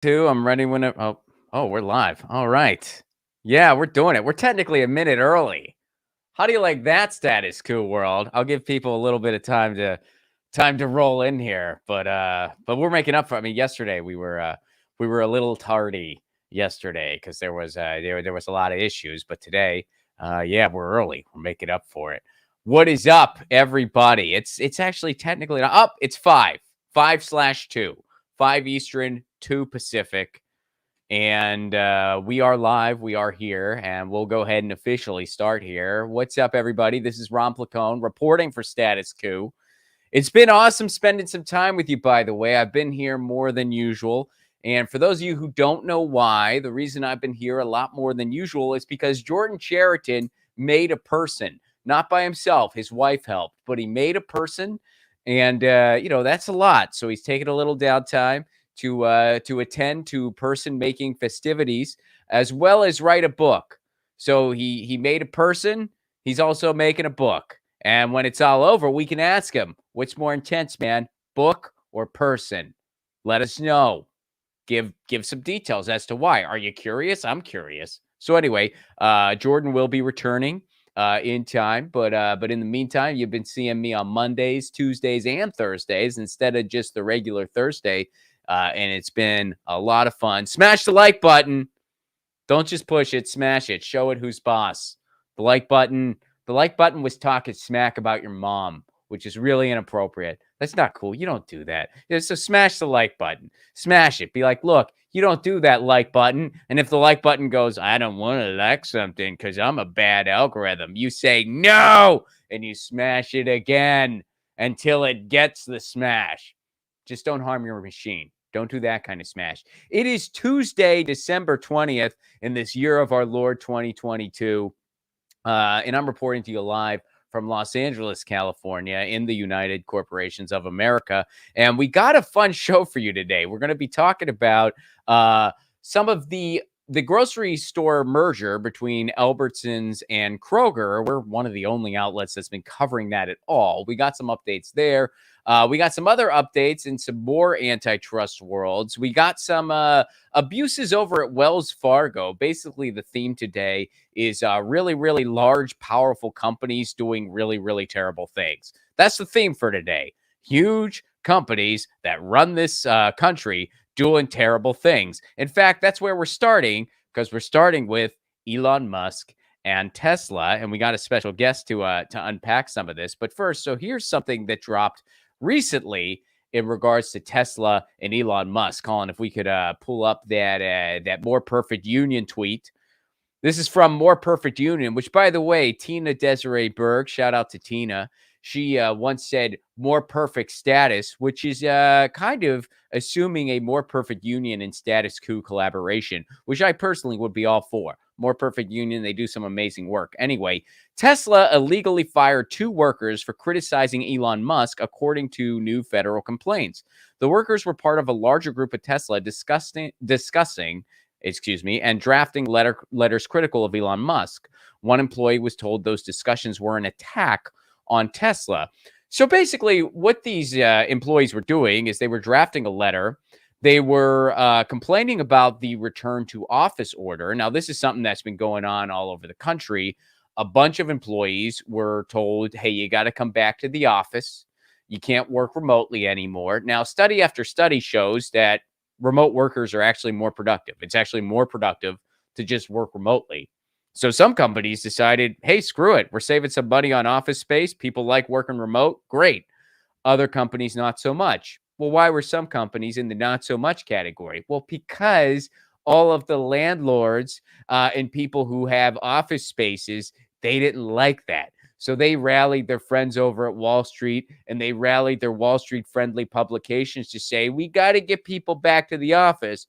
Two. I'm ready when it. Oh, we're live. All right. Yeah, we're doing it. We're technically a minute early. How do you like that, Status Coup world? I'll give people a little bit of time to roll in here, but we're making up for. I mean, yesterday we were a little tardy yesterday because there was a lot of issues, but today, yeah, we're early. We're making up for it. What is up, everybody? It's actually technically not up. It's 5/2, 5 Eastern, 2 Pacific. And we are live. We are here, and we'll go ahead and officially start here. What's up, everybody? This is Ron Placone reporting for Status Coup. It's been awesome spending some time with you, by the way. I've been here more than usual. And for those of you who don't know why, the reason I've been here a lot more than usual is because Jordan Chariton made a person, not by himself. His wife helped, but he made a person. And, that's a lot. So he's taking a little downtime to attend to person making festivities as well as write a book. So he made a person. He's also making a book. And when it's all over, we can ask him, what's more intense, man, book or person? Let us know. Give some details as to why. Are you curious? I'm curious. So anyway, Jordan will be returning in time, but in the meantime, you've been seeing me on Mondays, Tuesdays, and Thursdays instead of just the regular Thursday. And it's been a lot of fun. Smash the like button. Don't just push it, smash it. Show it who's boss. The like button. The like button was talking smack about your mom, which is really inappropriate. That's not cool. You don't do that. So smash the like button. Smash it. Be like, look, you don't do that like button. And if the like button goes, I don't want to like something because I'm a bad algorithm, you say no, and you smash it again until it gets the smash. Just don't harm your machine. Don't do that kind of smash. It is Tuesday, December 20th in this year of our Lord 2022. And I'm reporting to you live from Los Angeles, California, in the United Corporations of America. And we got a fun show for you today. We're going to be talking about some of the grocery store merger between Albertsons and Kroger. We're one of the only outlets that's been covering that at all. We got some updates there. We got some other updates in some more antitrust worlds. We got some abuses over at Wells Fargo. Basically, the theme today is really, really large, powerful companies doing really, really terrible things. That's the theme for today. Huge companies that run this country doing terrible things. In fact, that's where we're starting, because we're starting with Elon Musk and Tesla, and we got a special guest to unpack some of this. But first, so here's something that dropped recently in regards to Tesla and Elon Musk. Colin, if we could pull up that More Perfect Union tweet. This is from More Perfect Union, which, by the way, Tina Desiree Berg, shout out to Tina. She once said more perfect status, which is kind of assuming a more perfect union and Status Coup collaboration, which I personally would be all for. More Perfect Union, they do some amazing work. Anyway, Tesla illegally fired 2 workers for criticizing Elon Musk, according to new federal complaints. The workers were part of a larger group of Tesla discussing and drafting letters critical of Elon Musk. One employee was told those discussions were an attack on Tesla. So basically, what these employees were doing is they were drafting a letter. They were complaining about the return to office order. Now, this is something that's been going on all over the country. A bunch of employees were told, hey, you got to come back to the office. You can't work remotely anymore. Now, study after study shows that remote workers are actually more productive. It's actually more productive to just work remotely. So some companies decided, hey, screw it. We're saving some money on office space. People like working remote. Great. Other companies, not so much. Well, why were some companies in the not so much category? Well, because all of the landlords and people who have office spaces, they didn't like that. So they rallied their friends over at Wall Street, and they rallied their Wall Street friendly publications to say, we got to get people back to the office.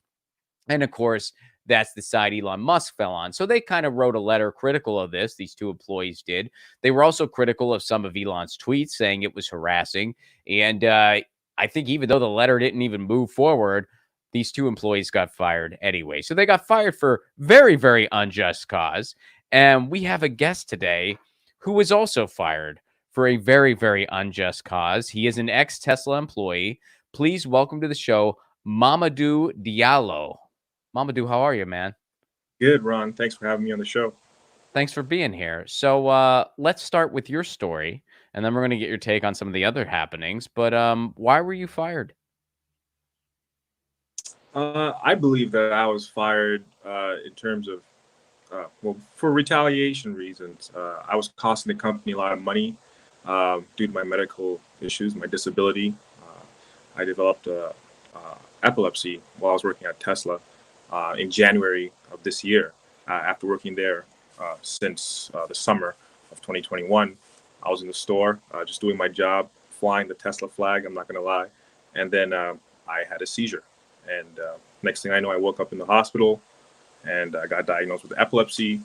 And of course, that's the side Elon Musk fell on. So they kind of wrote a letter critical of this. These 2 employees did. They were also critical of some of Elon's tweets, saying it was harassing. And I think even though the letter didn't even move forward, these 2 employees got fired anyway. So they got fired for very, very unjust cause. And we have a guest today who was also fired for a very, very unjust cause. He is an ex-Tesla employee. Please welcome to the show, Mamadou Diallo. Mamadou, how are you, man? Good, Ron. Thanks for having me on the show. Thanks for being here. So let's start with your story, and then we're going to get your take on some of the other happenings. But why were you fired? I believe that I was fired in terms of, for retaliation reasons. I was costing the company a lot of money due to my medical issues, my disability. I developed epilepsy while I was working at Tesla in January of this year. After working there since the summer of 2021, I was in the store just doing my job, flying the Tesla flag. I'm not going to lie, and then I had a seizure, and next thing I know, I woke up in the hospital, and I got diagnosed with epilepsy,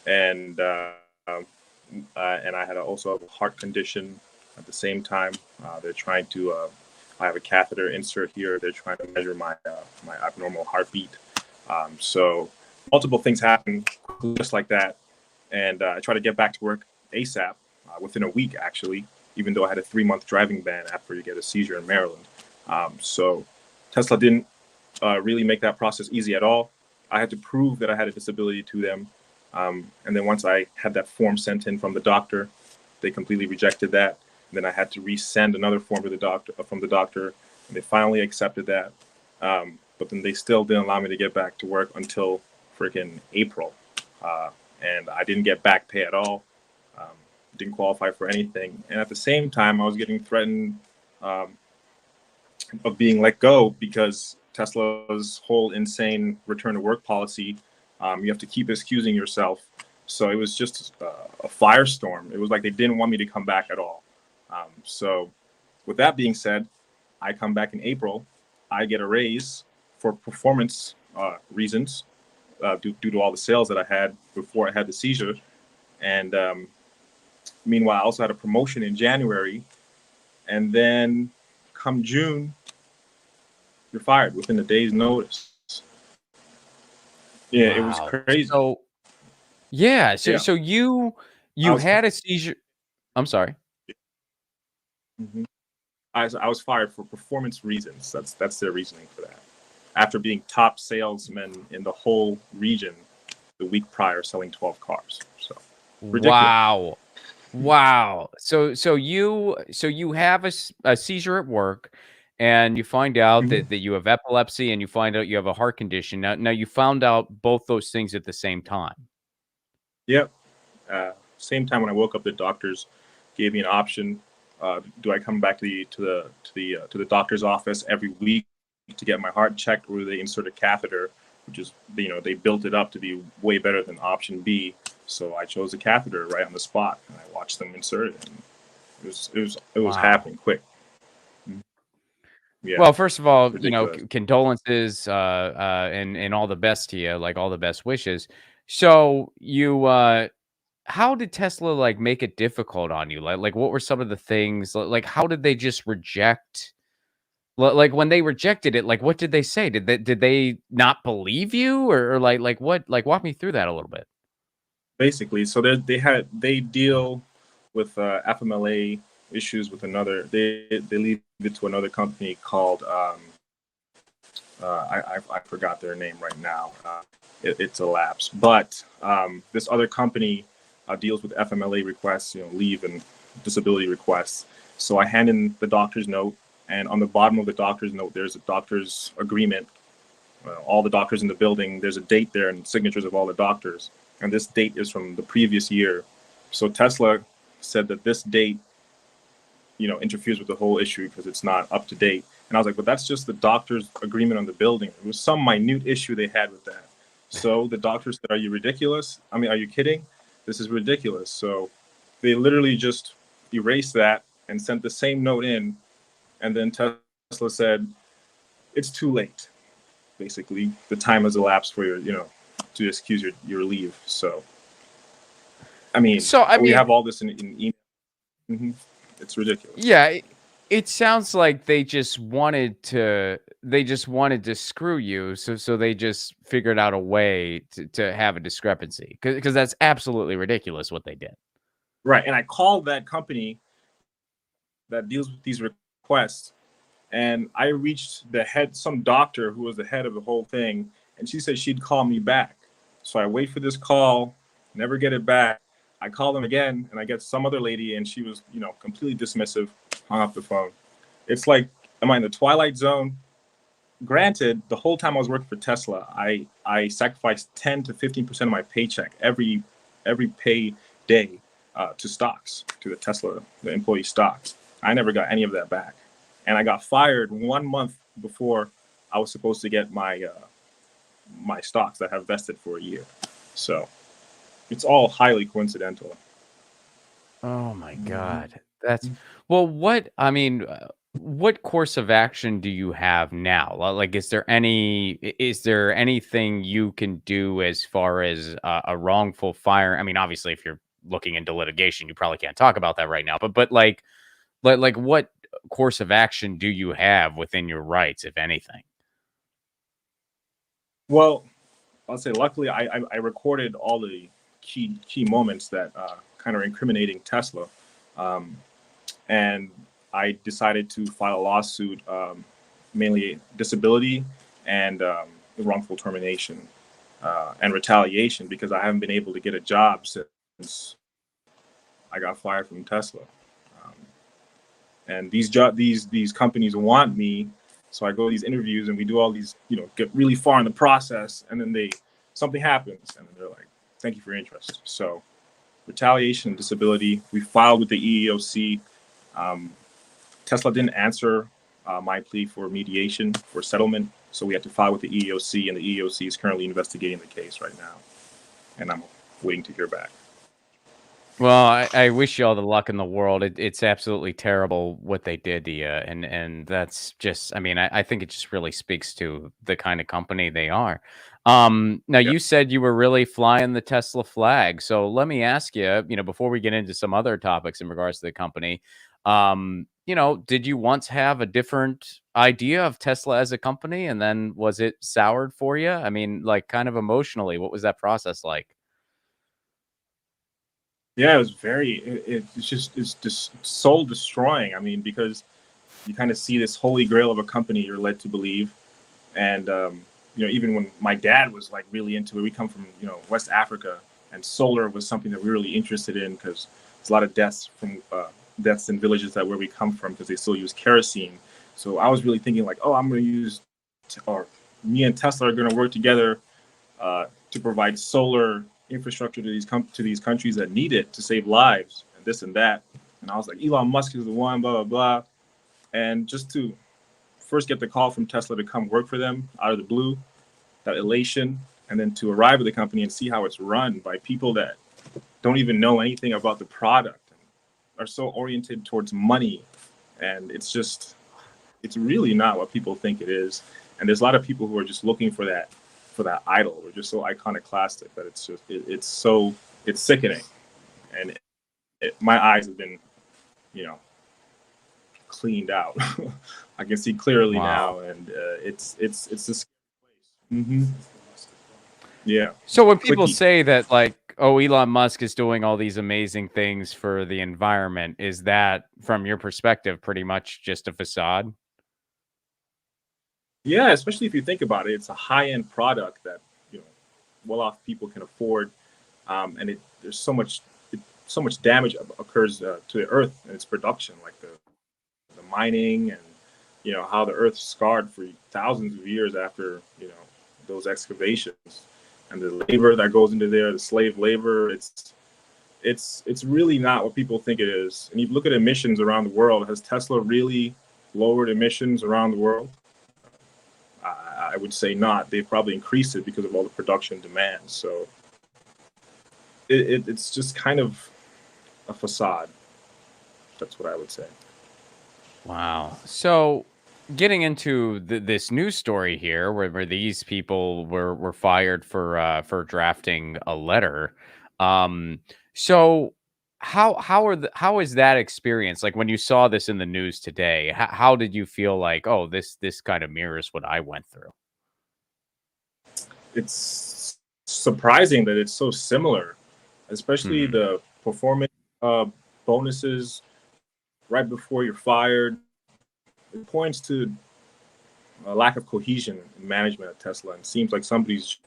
and and I had also a heart condition at the same time. They're trying to. I have a catheter insert here. They're trying to measure my abnormal heartbeat. So multiple things happen just like that, and I try to get back to work ASAP within a week, actually, even though I had a 3-month driving ban after you get a seizure in Maryland. So Tesla didn't really make that process easy at all. I had to prove that I had a disability to them. And then once I had that form sent in from the doctor, they completely rejected that. And then I had to resend another form to the doctor from the doctor, and they finally accepted that. But then they still didn't allow me to get back to work until freaking April. And I didn't get back pay at all. Didn't qualify for anything. And at the same time, I was getting threatened of being let go because Tesla's whole insane return to work policy. You have to keep excusing yourself. So it was just a firestorm. It was like they didn't want me to come back at all. So with that being said, I come back in April. I get a raise for performance reasons due to all the sales that I had before I had the seizure. And meanwhile, I also had a promotion in January. And then come June, you're fired within a day's notice. Yeah, it was Wow. crazy. So so you had a seizure. I'm sorry. Mhm. I was fired for performance reasons. That's their reasoning for that. After being top salesman in the whole region the week prior, selling 12 cars. So ridiculous. Wow. So you have a seizure at work, and you find out Mhm. that you have epilepsy, and you find out you have a heart condition. Now you found out both those things at the same time. Yep. Same time when I woke up, the doctors gave me an option. Do I come back to the doctor's office every week to get my heart checked, or do they insert a catheter, which is they built it up to be way better than option B. So I chose the catheter right on the spot, and I watched them insert it. And it was Wow. happening quick. Mhm. Yeah, Well, first of all, ridiculous. condolences, and all the best to you, like all the best wishes. So how did Tesla like make it difficult on you? Like what were some of the things? Like how did they just reject? Like when they rejected it, like what did they say? Did they not believe you, or like what? Like walk me through that a little bit. Basically, so they deal with FMLA issues with another. They leave it to another company called I forgot their name right now. It's a lapse, but this other company deals with FMLA requests, leave and disability requests. So I hand in the doctor's note, and on the bottom of the doctor's note, there's a doctor's agreement. All the doctors in the building, there's a date there and signatures of all the doctors, and this date is from the previous year. So Tesla said that this date interferes with the whole issue because it's not up to date. And I was like, but that's just the doctor's agreement on the building. It was some minute issue they had with that. So the doctor said, are you ridiculous? I mean, are you kidding? This is ridiculous. So they literally just erased that and sent the same note in. And then Tesla said, it's too late. Basically, the time has elapsed for to excuse your leave. So, I mean, So I we mean, have all this in email. Hmm. It's ridiculous. yeah, it sounds like they just wanted to screw you, so they just figured out a way to have a discrepancy, because that's absolutely ridiculous what they did. Right. And I called that company that deals with these requests, And I reached some doctor who was the head of the whole thing, and she said she'd call me back. So I wait for this call, never get it back. I call them again, and I get some other lady, and she was, completely dismissive, hung up the phone. It's like, am I in the twilight zone? Granted, the whole time I was working for Tesla, I sacrificed 10 to 15% of my paycheck every pay day to stocks, to the employee stocks. I never got any of that back. And I got fired 1 month before I was supposed to get my my stocks that have vested for a year. So it's all highly coincidental. Oh my God. That's well, what course of action do you have now? Like, is there anything you can do as far as a wrongful fire? I mean, obviously, if you're looking into litigation, you probably can't talk about that right now. But like, what course of action do you have within your rights, if anything? Well, I'll say luckily I recorded all the key moments that kind of incriminating Tesla, and I decided to file a lawsuit, mainly disability and wrongful termination and retaliation, because I haven't been able to get a job since I got fired from Tesla. And these companies want me, so I go to these interviews and we do all these, get really far in the process, and then something happens, and then they're like, "Thank you for your interest." So, retaliation and disability. We filed with the EEOC. Tesla didn't answer my plea for mediation for settlement, so we had to file with the EEOC, and the EEOC is currently investigating the case right now, and I'm waiting to hear back. Well, I wish you all the luck in the world. It's absolutely terrible what they did to you, and that's just. I mean, I think it just really speaks to the kind of company they are. Now Yep. you said you were really flying the Tesla flag, so let me ask you, before we get into some other topics in regards to the company, did you once have a different idea of Tesla as a company, and then was it soured for you? I mean, like, kind of emotionally, what was that process like? Yeah, it was it's just soul destroying. I mean, because you kind of see this holy grail of a company you're led to believe. And, even when my dad was like really into it, we come from, West Africa, and solar was something that we were really interested in, because there's a lot of deaths in villages where we come from, because they still use kerosene. So I was really thinking like, oh, me and Tesla are going to work together to provide solar infrastructure to these countries that need it to save lives, and this and that. And I was like, Elon Musk is the one, blah, blah, blah. And just to first get the call from Tesla to come work for them out of the blue, that elation, and then to arrive at the company and see how it's run by people that don't even know anything about the product and are so oriented towards money. And it's really not what people think it is. And there's a lot of people who are just looking for that idol. We're just so iconoclastic that it's sickening. And my eyes have been, cleaned out. I can see clearly Wow. now, and it's this place. Mm-hmm. Yeah. So when people Clicky. say that, like, oh, Elon Musk is doing all these amazing things for the environment, is that, from your perspective, pretty much just a facade? Yeah, especially if you think about it, it's a high-end product that well-off people can afford, and there's so much damage occurs to the earth and its production, like the mining, and how the earth's scarred for thousands of years after those excavations, and the labor that goes into there, the slave labor. It's really not what people think it is. And you look at emissions around the world. Has Tesla really lowered emissions around the world? I would say not. They've probably increased it because of all the production demands. So it's just kind of a facade. That's what I would say. Wow. So getting into this news story here, where these people were fired for drafting a letter. Um, so how is that experience? Like, when you saw this in the news today, how did you feel like, oh, this kind of mirrors what I went through? It's surprising that it's so similar, especially Hmm. the performance bonuses right before you're fired. it points to a lack of cohesion in management at Tesla, and it seems like somebody's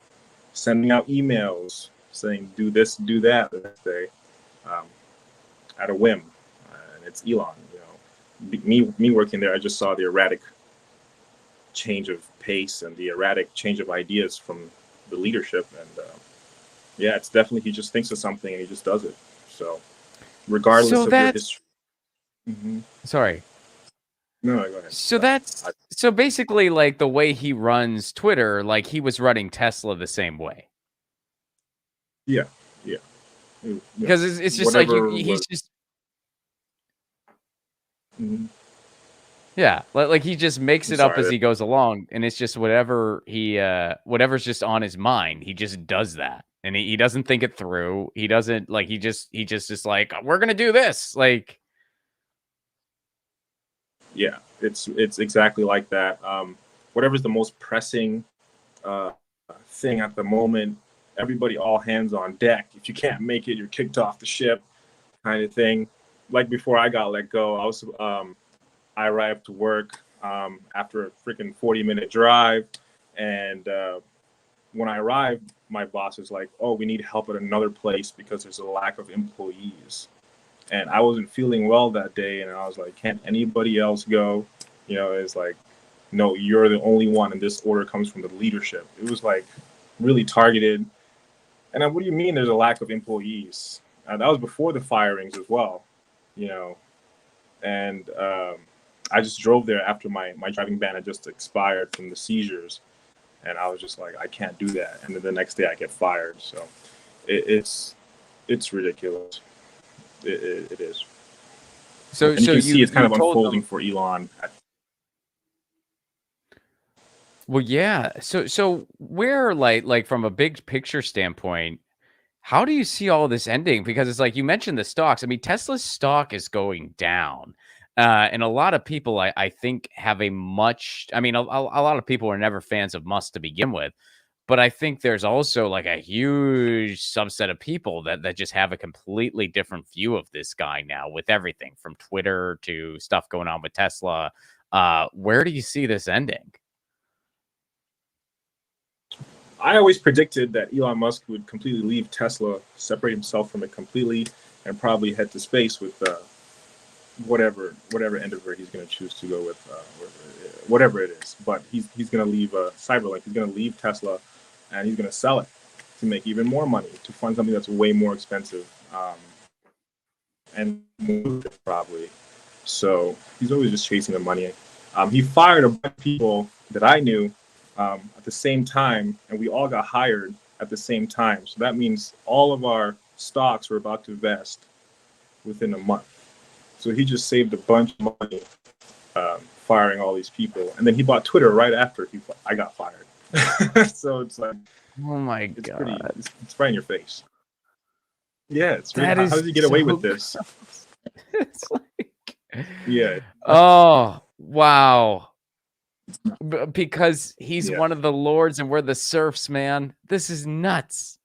sending out emails saying do this, do that the next day, at a whim, and it's Elon. Me working there, I just saw the erratic change of pace and the erratic change of ideas from the leadership, and yeah, it's definitely he just thinks of something and he just does it. So regardless of your history. Sorry. No, go ahead. So basically, like the way he runs Twitter, like he was running Tesla the same way. Yeah. Because it's just like he's just. Yeah, like he just makes it up as he goes along, and it's just whatever's just on his mind. He just does that, and he doesn't think it through. He doesn't like he just is like, we're gonna do this, like. Yeah, it's exactly like that. Whatever's the most pressing thing at the moment, everybody all hands on deck. If you can't make it, you're kicked off the ship, kind of thing. Like before I got let go, I arrived to work after a freaking 40-minute drive, and when I arrived, my boss was like, "Oh, we need help at another place because there's a lack of employees." And I wasn't feeling well that day, and I was like, "Can't anybody else go?" It's like, "No, you're the only one, and this order comes from the leadership." It was like really targeted. And what do you mean there's a lack of employees? That was before the firings as well, And I just drove there after my driving ban had just expired from the seizures, and I was just like, I can't do that. And then the next day I get fired. So it's ridiculous. It is. So you can see it's kind of unfolding for Elon. Well, yeah. So where like from a big picture standpoint, how do you see all this ending? Because it's like you mentioned the stocks. I mean, Tesla's stock is going down. And a lot of people, I think, have a lot of people are never fans of Musk to begin with. But I think there's also like a huge subset of people that just have a completely different view of this guy now, with everything from Twitter to stuff going on with Tesla. Where do you see this ending? I always predicted that Elon Musk would completely leave Tesla, separate himself from it completely, and probably head to space with whatever endeavor he's going to choose to go with, whatever it is. But he's going to leave Cyberlink. He's going to leave Tesla, and he's going to sell it to make even more money, to fund something that's way more expensive and probably. So he's always just chasing the money. He fired a bunch of people that I knew at the same time, and we all got hired at the same time. So that means all of our stocks were about to vest within a month. So he just saved a bunch of money firing all these people. And then he bought Twitter right after I got fired. So it's like, oh my God. It's right in your face. Yeah, it's really, how does he get away with this? It's like, yeah. Oh, wow. Because he's one of the lords and we're the serfs, man. This is nuts.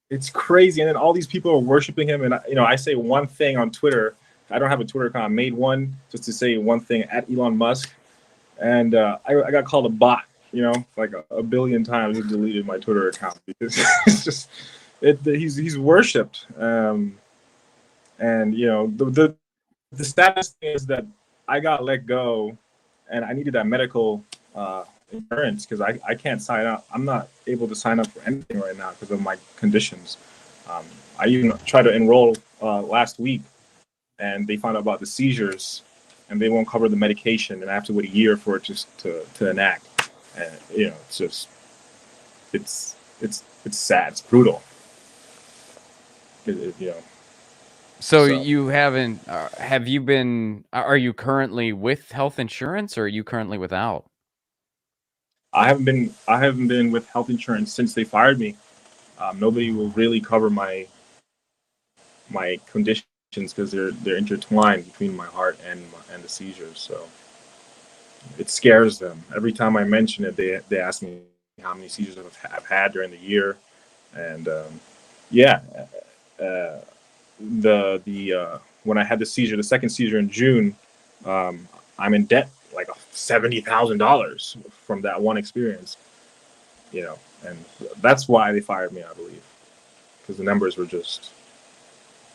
It's crazy. And then all these people are worshiping him. And, I say one thing on Twitter. I don't have a Twitter account. I made one just to say one thing at Elon Musk. And I got called a bot, like a billion times. I deleted my Twitter account because it's just, he's worshipped. And, the status is that I got let go and I needed that medical insurance because I can't sign up. I'm not able to sign up for anything right now because of my conditions. I even tried to enroll last week, and they found out about the seizures, and they won't cover the medication, and I have to wait a year for it to enact. And it's just it's sad. It's brutal. So you haven't? Have you been? Are you currently with health insurance, or are you currently without? I haven't been with health insurance since they fired me. Nobody will really cover my conditions because they're intertwined between my heart and the seizures. So it scares them every time I mention it. They ask me how many seizures I've had during the year, and when I had the second seizure in June, I'm in debt like $70,000 from that one experience, and that's why they fired me, I believe, because the numbers were just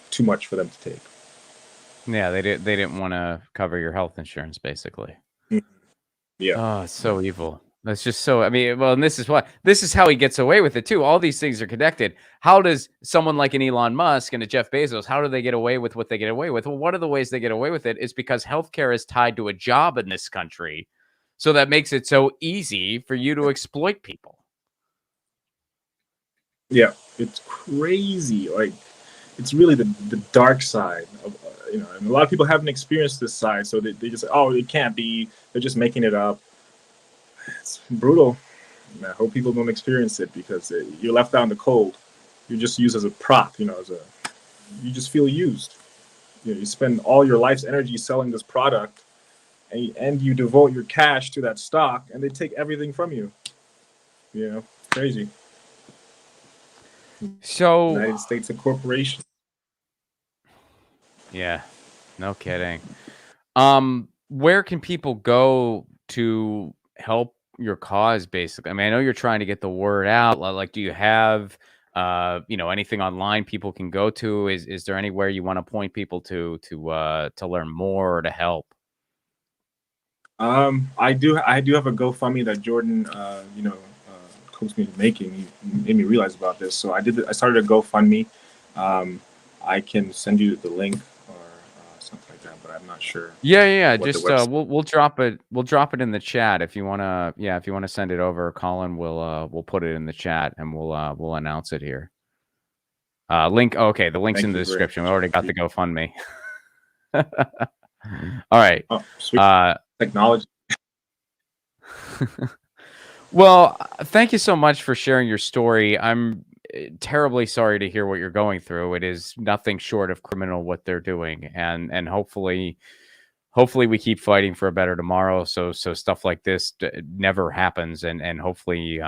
too much for them to take. Yeah, they didn't want to cover your health insurance, basically. Yeah. Oh, it's so evil. That's just so. I mean, well, and this is how he gets away with it too. All these things are connected. How does someone like an Elon Musk and a Jeff Bezos? How do they get away with what they get away with? Well, one of the ways they get away with it is because healthcare is tied to a job in this country, so that makes it so easy for you to exploit people. Yeah, it's crazy. Like, it's really the dark side of, and a lot of people haven't experienced this side, so they just say, oh, it can't be. They're just making it up. It's brutal. And I hope people don't experience it, because you're left out in the cold. You're just used as a prop, you just feel used. You spend all your life's energy selling this product, and you devote your cash to that stock, and they take everything from you. Crazy. So United States, a corporation. Yeah, no kidding. Where can people go to help your cause, basically? I mean, I know you're trying to get the word out. Like, do you have, anything online people can go to? Is there anywhere you want to point people to learn more or to help? I do have a GoFundMe that Jordan, coached me to making. He made me realize about this. So I started a GoFundMe. I can send you the link or something like that, but I'm not sure. Yeah. what the Just website- we'll drop it. We'll drop it in the chat if you wanna. Yeah, if you wanna send it over, Colin, we'll put it in the chat and we'll announce it here. Link. Okay, the link's Thank in the you very description. We much. already got the GoFundMe. All right. Oh, sweet. Technology. Well, thank you so much for sharing your story. I'm terribly sorry to hear what you're going through. It is nothing short of criminal what they're doing, and hopefully we keep fighting for a better tomorrow. So stuff like this never happens, and hopefully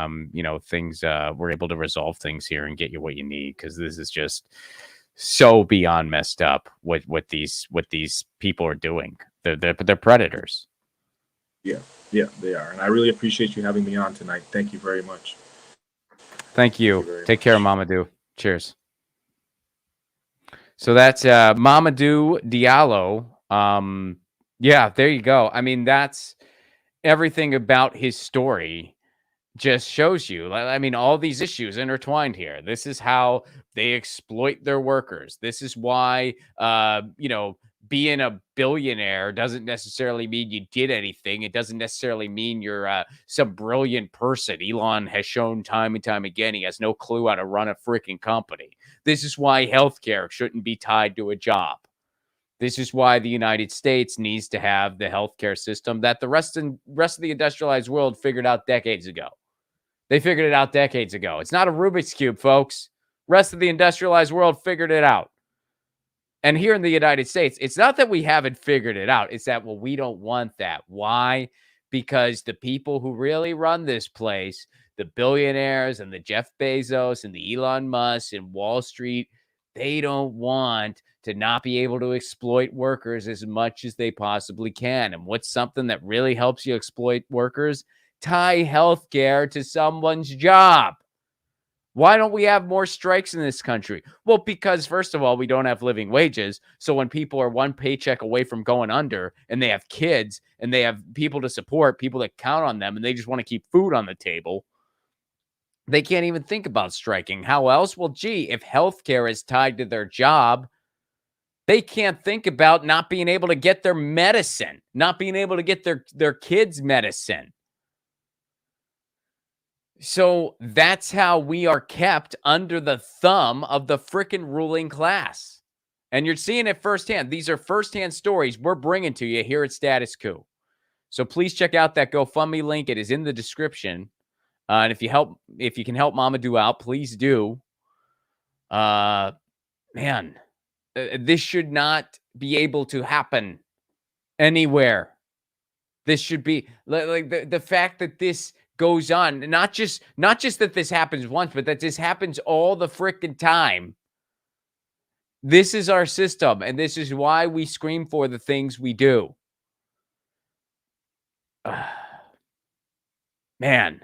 things we're able to resolve things here and get you what you need, because this is just so beyond messed up what these people are doing. They're predators. Yeah, they are. And I really appreciate you having me on tonight. Thank you very much. Thank you. very Take care, much. Mamadou. Cheers. So that's Mamadou Diallo. Yeah, there you go. I mean, that's everything about his story just shows you. I mean, all these issues intertwined here. This is how they exploit their workers. This is why, being a billionaire doesn't necessarily mean you did anything. It doesn't necessarily mean you're some brilliant person. Elon has shown time and time again he has no clue how to run a freaking company. This is why healthcare shouldn't be tied to a job. This is why the United States needs to have the healthcare system that the rest of the industrialized world figured out decades ago. They figured it out decades ago. It's not a Rubik's Cube, folks. Rest of the industrialized world figured it out. And here in the United States, it's not that we haven't figured it out. It's that, well, we don't want that. Why? Because the people who really run this place, the billionaires and the Jeff Bezos and the Elon Musk and Wall Street, they don't want to not be able to exploit workers as much as they possibly can. And what's something that really helps you exploit workers? Tie healthcare to someone's job. Why don't we have more strikes in this country? Well, because first of all, we don't have living wages. So when people are one paycheck away from going under and they have kids and they have people to support, people that count on them, and they just want to keep food on the table, they can't even think about striking. How else? Well, gee, if healthcare is tied to their job, they can't think about not being able to get their medicine, not being able to get their kids' medicine. So that's how we are kept under the thumb of the frickin' ruling class. And you're seeing it firsthand. These are firsthand stories we're bringing to you here at Status Coup. So please check out that GoFundMe link. It is in the description. And if you can help Mamadou out, please do. This should not be able to happen anywhere. This should be like the fact that this goes on, not just that this happens once, but that this happens all the freaking time. This is our system, and this is why we scream for the things we do. Man,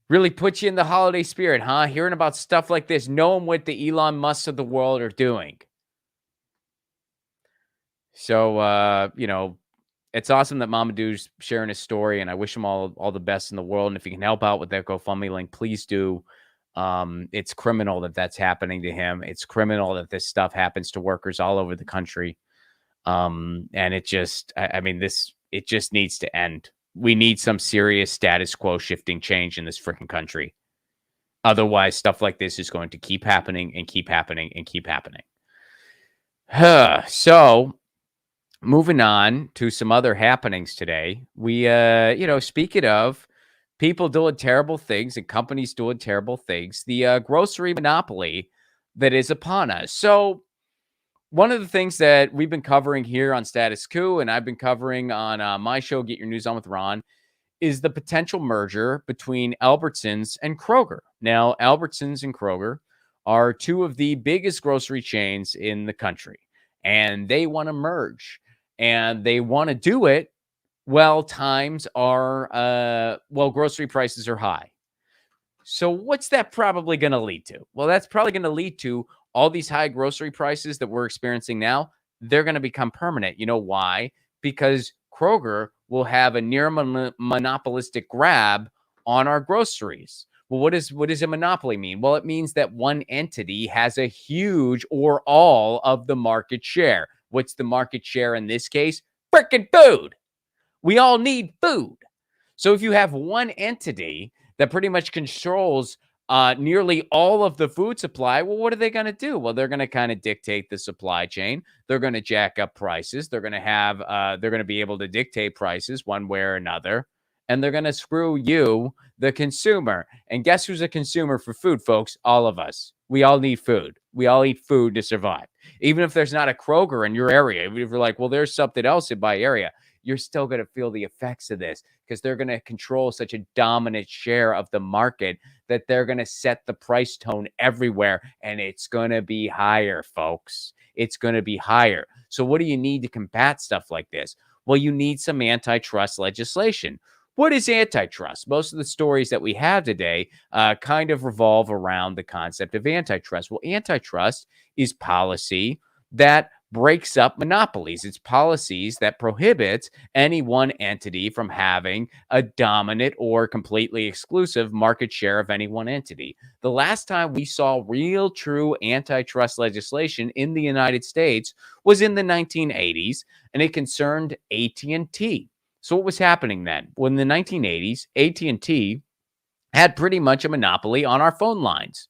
really puts you in the holiday spirit, huh? Hearing about stuff like this, knowing what the Elon Musks of the world are doing. So, it's awesome that Mamadou's sharing his story, and I wish him all the best in the world. And if you can help out with that GoFundMe link, please do. It's criminal that that's happening to him. It's criminal that this stuff happens to workers all over the country. And it just, it just needs to end. We need some serious status quo shifting change in this freaking country. Otherwise, stuff like this is going to keep happening and keep happening and keep happening. So, moving on to some other happenings today. We, speaking of people doing terrible things and companies doing terrible things, the grocery monopoly that is upon us. So, one of the things that we've been covering here on Status Coup, and I've been covering on my show, Get Your News On with Ron, is the potential merger between Albertsons and Kroger. Now, Albertsons and Kroger are two of the biggest grocery chains in the country, and they want to merge, and they want to do it while grocery prices are high. So what's that probably going to lead to? Well, that's probably going to lead to all these high grocery prices that we're experiencing now. They're going to become permanent. You know why? Because Kroger will have a near monopolistic grab on our groceries. Well, what does a monopoly mean? Well, it means that one entity has a huge or all of the market share. What's the market share in this case? Freaking food. We all need food. So if you have one entity that pretty much controls nearly all of the food supply, well, what are they going to do? Well, they're going to kind of dictate the supply chain. They're going to jack up prices. They're going to be able to dictate prices one way or another. And they're going to screw you, the consumer. And guess who's a consumer for food, folks? All of us. We all need food. We all eat food to survive. Even if there's not a Kroger in your area, even if you're like, well, there's something else in my area, you're still going to feel the effects of this because they're going to control such a dominant share of the market that they're going to set the price tone everywhere, and it's going to be higher, folks. It's going to be higher. So what do you need to combat stuff like this? Well, you need some antitrust legislation. What is antitrust? Most of the stories that we have today kind of revolve around the concept of antitrust. Well, antitrust is policy that breaks up monopolies. It's policies that prohibits any one entity from having a dominant or completely exclusive market share of any one entity. The last time we saw real, true antitrust legislation in the United States was in the 1980s, and it concerned AT&T. So what was happening then? Well, in the 1980s, AT&T had pretty much a monopoly on our phone lines.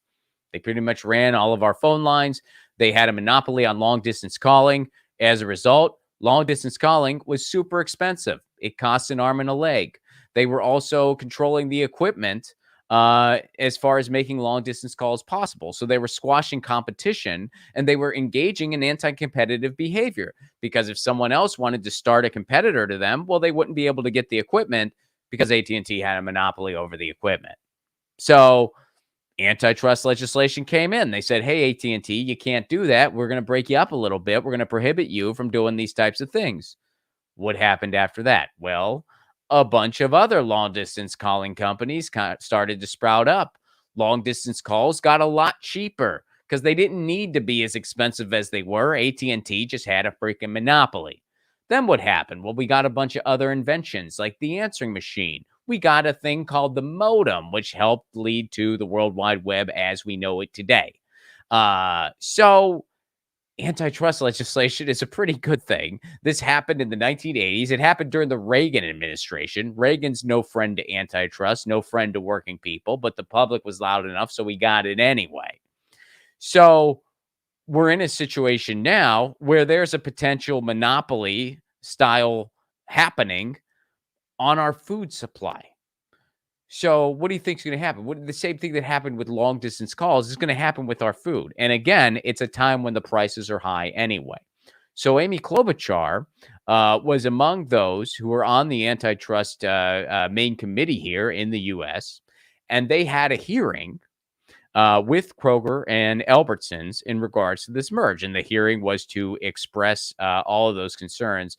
They pretty much ran all of our phone lines. They had a monopoly on long-distance calling. As a result, long-distance calling was super expensive. It cost an arm and a leg. They were also controlling the equipment as far as making long-distance calls possible. So they were squashing competition, and they were engaging in anti-competitive behavior because if someone else wanted to start a competitor to them, well, they wouldn't be able to get the equipment because AT&T had a monopoly over the equipment. So antitrust legislation came in. They said, hey, AT&T, you can't do that. We're going to break you up a little bit. We're going to prohibit you from doing these types of things. What happened after that? Well, a bunch of other long-distance calling companies started to sprout up. Long-distance calls got a lot cheaper because they didn't need to be as expensive as they were. AT&T just had a freaking monopoly. Then what happened? Well, we got a bunch of other inventions like the answering machine. We got a thing called the modem, which helped lead to the World Wide Web as we know it today. So antitrust legislation is a pretty good thing. This happened in the 1980s. It happened during the Reagan administration. Reagan's no friend to antitrust, no friend to working people, but the public was loud enough, so we got it anyway. So we're in a situation now where there's a potential monopoly style happening on our food supply. So what do you think is going to happen? The same thing that happened with long distance calls is going to happen with our food. And again, it's a time when the prices are high anyway. So Amy Klobuchar was among those who were on the antitrust main committee here in the U.S., and they had a hearing with Kroger and Albertsons in regards to this merge. And the hearing was to express all of those concerns.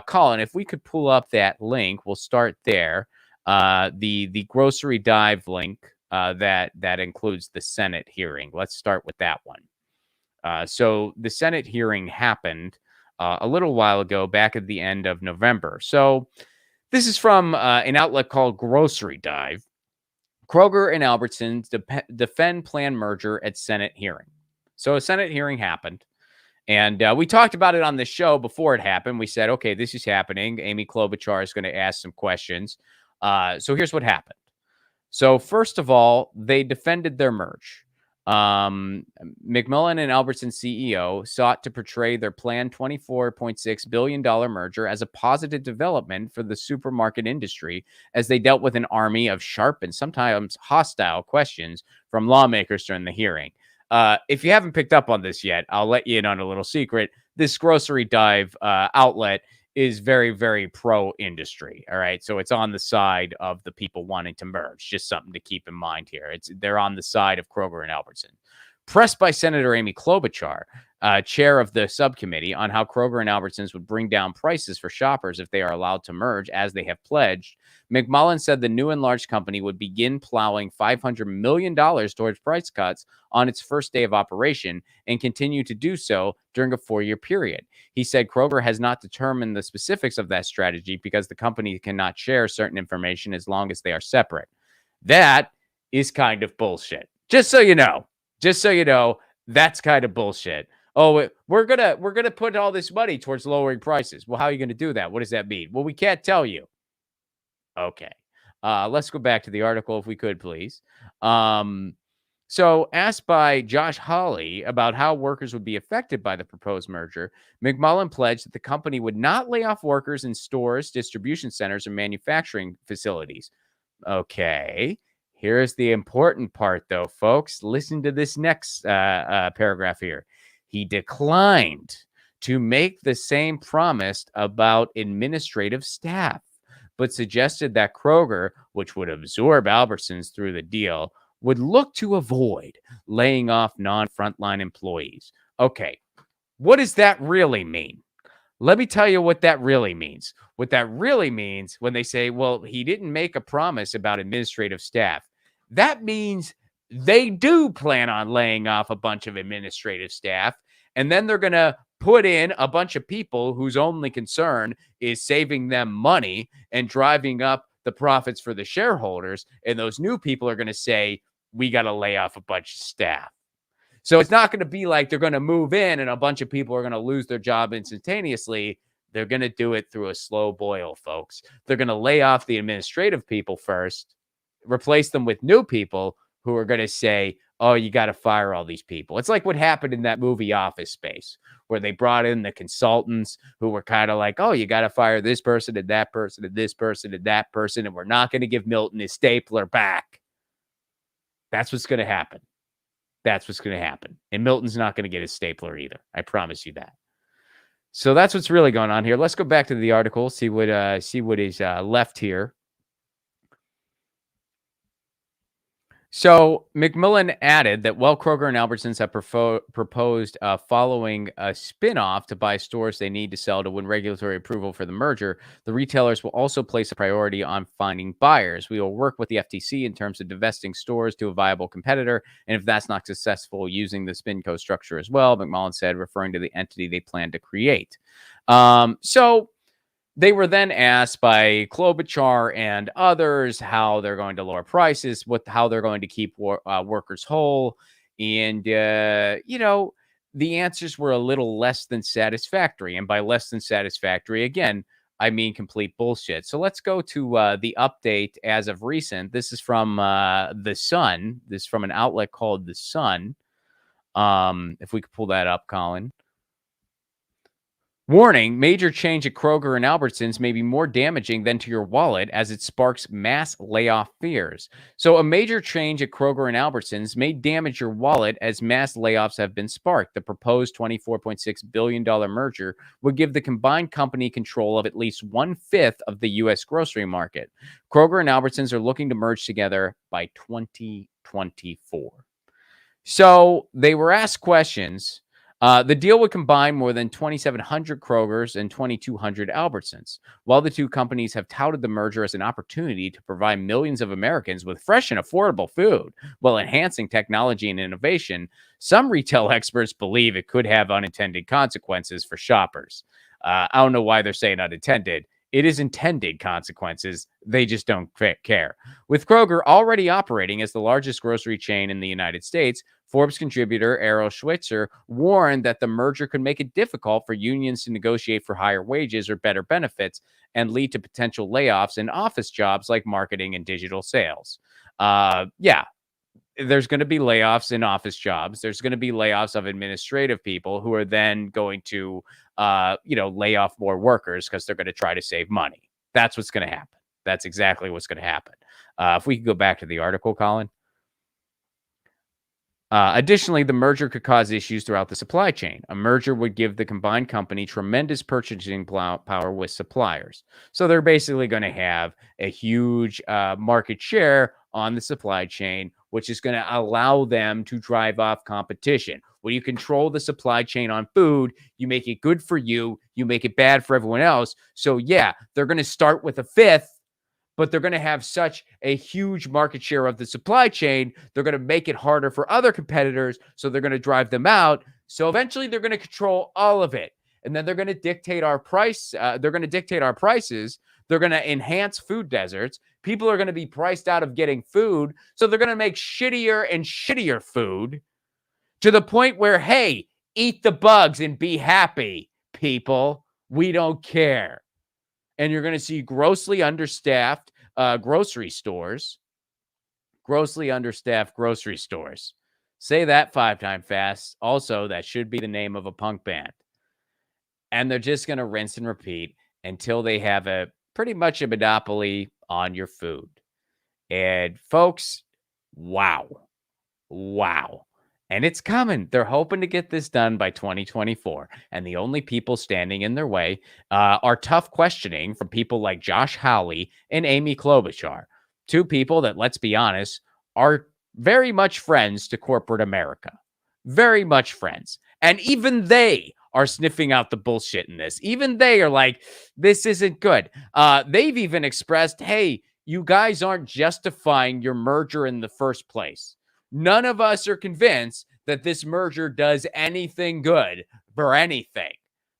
Colin, if we could pull up that link, we'll start there. The grocery dive link that includes the Senate hearing. Let's start with that one. So the Senate hearing happened a little while ago, back at the end of November. So this is from an outlet called Grocery Dive. Kroger and Albertsons defend planned merger at Senate hearing. So a Senate hearing happened. And we talked about it on the show before it happened. We said, okay, this is happening. Amy Klobuchar is going to ask some questions. So here's what happened. So first of all, they defended their merge. McMillan and Albertsons CEO sought to portray their planned $24.6 billion merger as a positive development for the supermarket industry as they dealt with an army of sharp and sometimes hostile questions from lawmakers during the hearing. If you haven't picked up on this yet, I'll let you in on a little secret. This Grocery Dive outlet is very, very pro-industry. All right. So it's on the side of the people wanting to merge. Just something to keep in mind here. They're on the side of Kroger and Albertson. Pressed by Senator Amy Klobuchar, chair of the subcommittee, on how Kroger and Albertsons would bring down prices for shoppers if they are allowed to merge, as they have pledged, McMullen said the new enlarged company would begin plowing $500 million towards price cuts on its first day of operation and continue to do so during a 4-year period. He said Kroger has not determined the specifics of that strategy because the company cannot share certain information as long as they are separate. That is kind of bullshit. Just so you know, that's kind of bullshit. Oh, we're gonna put all this money towards lowering prices. Well, how are you going to do that? What does that mean? Well, we can't tell you. Okay. Let's go back to the article if we could, please. So asked by Josh Hawley about how workers would be affected by the proposed merger, McMullen pledged that the company would not lay off workers in stores, distribution centers, or manufacturing facilities. Okay. Here's the important part, though, folks. Listen to this next paragraph here. He declined to make the same promise about administrative staff, but suggested that Kroger, which would absorb Albertsons through the deal, would look to avoid laying off non-frontline employees. Okay, what does that really mean? Let me tell you what that really means. What that really means when they say, well, he didn't make a promise about administrative staff. That means they do plan on laying off a bunch of administrative staff, and then they're going to put in a bunch of people whose only concern is saving them money and driving up the profits for the shareholders. And those new people are going to say, we got to lay off a bunch of staff. So it's not going to be like they're going to move in and a bunch of people are going to lose their job instantaneously. They're going to do it through a slow boil, folks. They're going to lay off the administrative people first, replace them with new people who are going to say, oh, you got to fire all these people. It's like what happened in that movie Office Space, where they brought in the consultants who were kind of like, oh, you got to fire this person and that person and this person and that person, and we're not going to give Milton his stapler back. That's what's going to happen. That's what's going to happen. And Milton's not going to get his stapler either. I promise you that. So that's what's really going on here. Let's go back to the article, see what is left here. So McMillan added that while Kroger and Albertsons have proposed following a spinoff to buy stores they need to sell to win regulatory approval for the merger, the retailers will also place a priority on finding buyers. We will work with the FTC in terms of divesting stores to a viable competitor, and if that's not successful, using the SpinCo structure as well, McMillan said, referring to the entity they plan to create. So they were then asked by Klobuchar and others how they're going to lower prices, how they're going to keep workers whole. And, the answers were a little less than satisfactory. And by less than satisfactory, again, I mean complete bullshit. So let's go to the update as of recent. This is from The Sun. This is from an outlet called The Sun. If we could pull that up, Colin. Warning, major change at Kroger and Albertsons may be more damaging than to your wallet as it sparks mass layoff fears. So a major change at Kroger and Albertsons may damage your wallet as mass layoffs have been sparked. The proposed $24.6 billion merger would give the combined company control of at least 1/5 of the U.S. grocery market. Kroger and Albertsons are looking to merge together by 2024. So they were asked questions. The deal would combine more than 2,700 Krogers and 2,200 Albertsons. While the two companies have touted the merger as an opportunity to provide millions of Americans with fresh and affordable food while enhancing technology and innovation, some retail experts believe it could have unintended consequences for shoppers. I don't know why they're saying unintended. It is intended consequences. They just don't care. With Kroger already operating as the largest grocery chain in the United States, Forbes contributor Errol Schweitzer warned that the merger could make it difficult for unions to negotiate for higher wages or better benefits and lead to potential layoffs in office jobs like marketing and digital sales. Yeah, there's going to be layoffs in office jobs. There's going to be layoffs of administrative people who are then going to, lay off more workers because they're going to try to save money. That's what's going to happen. That's exactly what's going to happen. If we could go back to the article, Colin. Additionally, the merger could cause issues throughout the supply chain. A merger would give the combined company tremendous purchasing power with suppliers. So they're basically going to have a huge market share on the supply chain, which is going to allow them to drive off competition. When you control the supply chain on food, you make it good for you, you make it bad for everyone else. So yeah, they're going to start with a fifth, but they're going to have such a huge market share of the supply chain. They're going to make it harder for other competitors. So they're going to drive them out. So eventually they're going to control all of it. And then they're going to dictate our price. They're going to dictate our prices. They're going to enhance food deserts. People are going to be priced out of getting food. So they're going to make shittier and shittier food to the point where, hey, eat the bugs and be happy, people. We don't care. And you're going to see grossly understaffed grocery stores. Grossly understaffed grocery stores. Say that 5 times fast. Also, that should be the name of a punk band. And they're just going to rinse and repeat until they have a pretty much a monopoly on your food. And folks, wow. And it's coming. They're hoping to get this done by 2024. And the only people standing in their way are tough questioning from people like Josh Hawley and Amy Klobuchar. Two people that, let's be honest, are very much friends to corporate America. Very much friends. And even they are sniffing out the bullshit in this. Even they are like, this isn't good. They've even expressed, hey, you guys aren't justifying your merger in the first place. None of us are convinced that this merger does anything good for anything,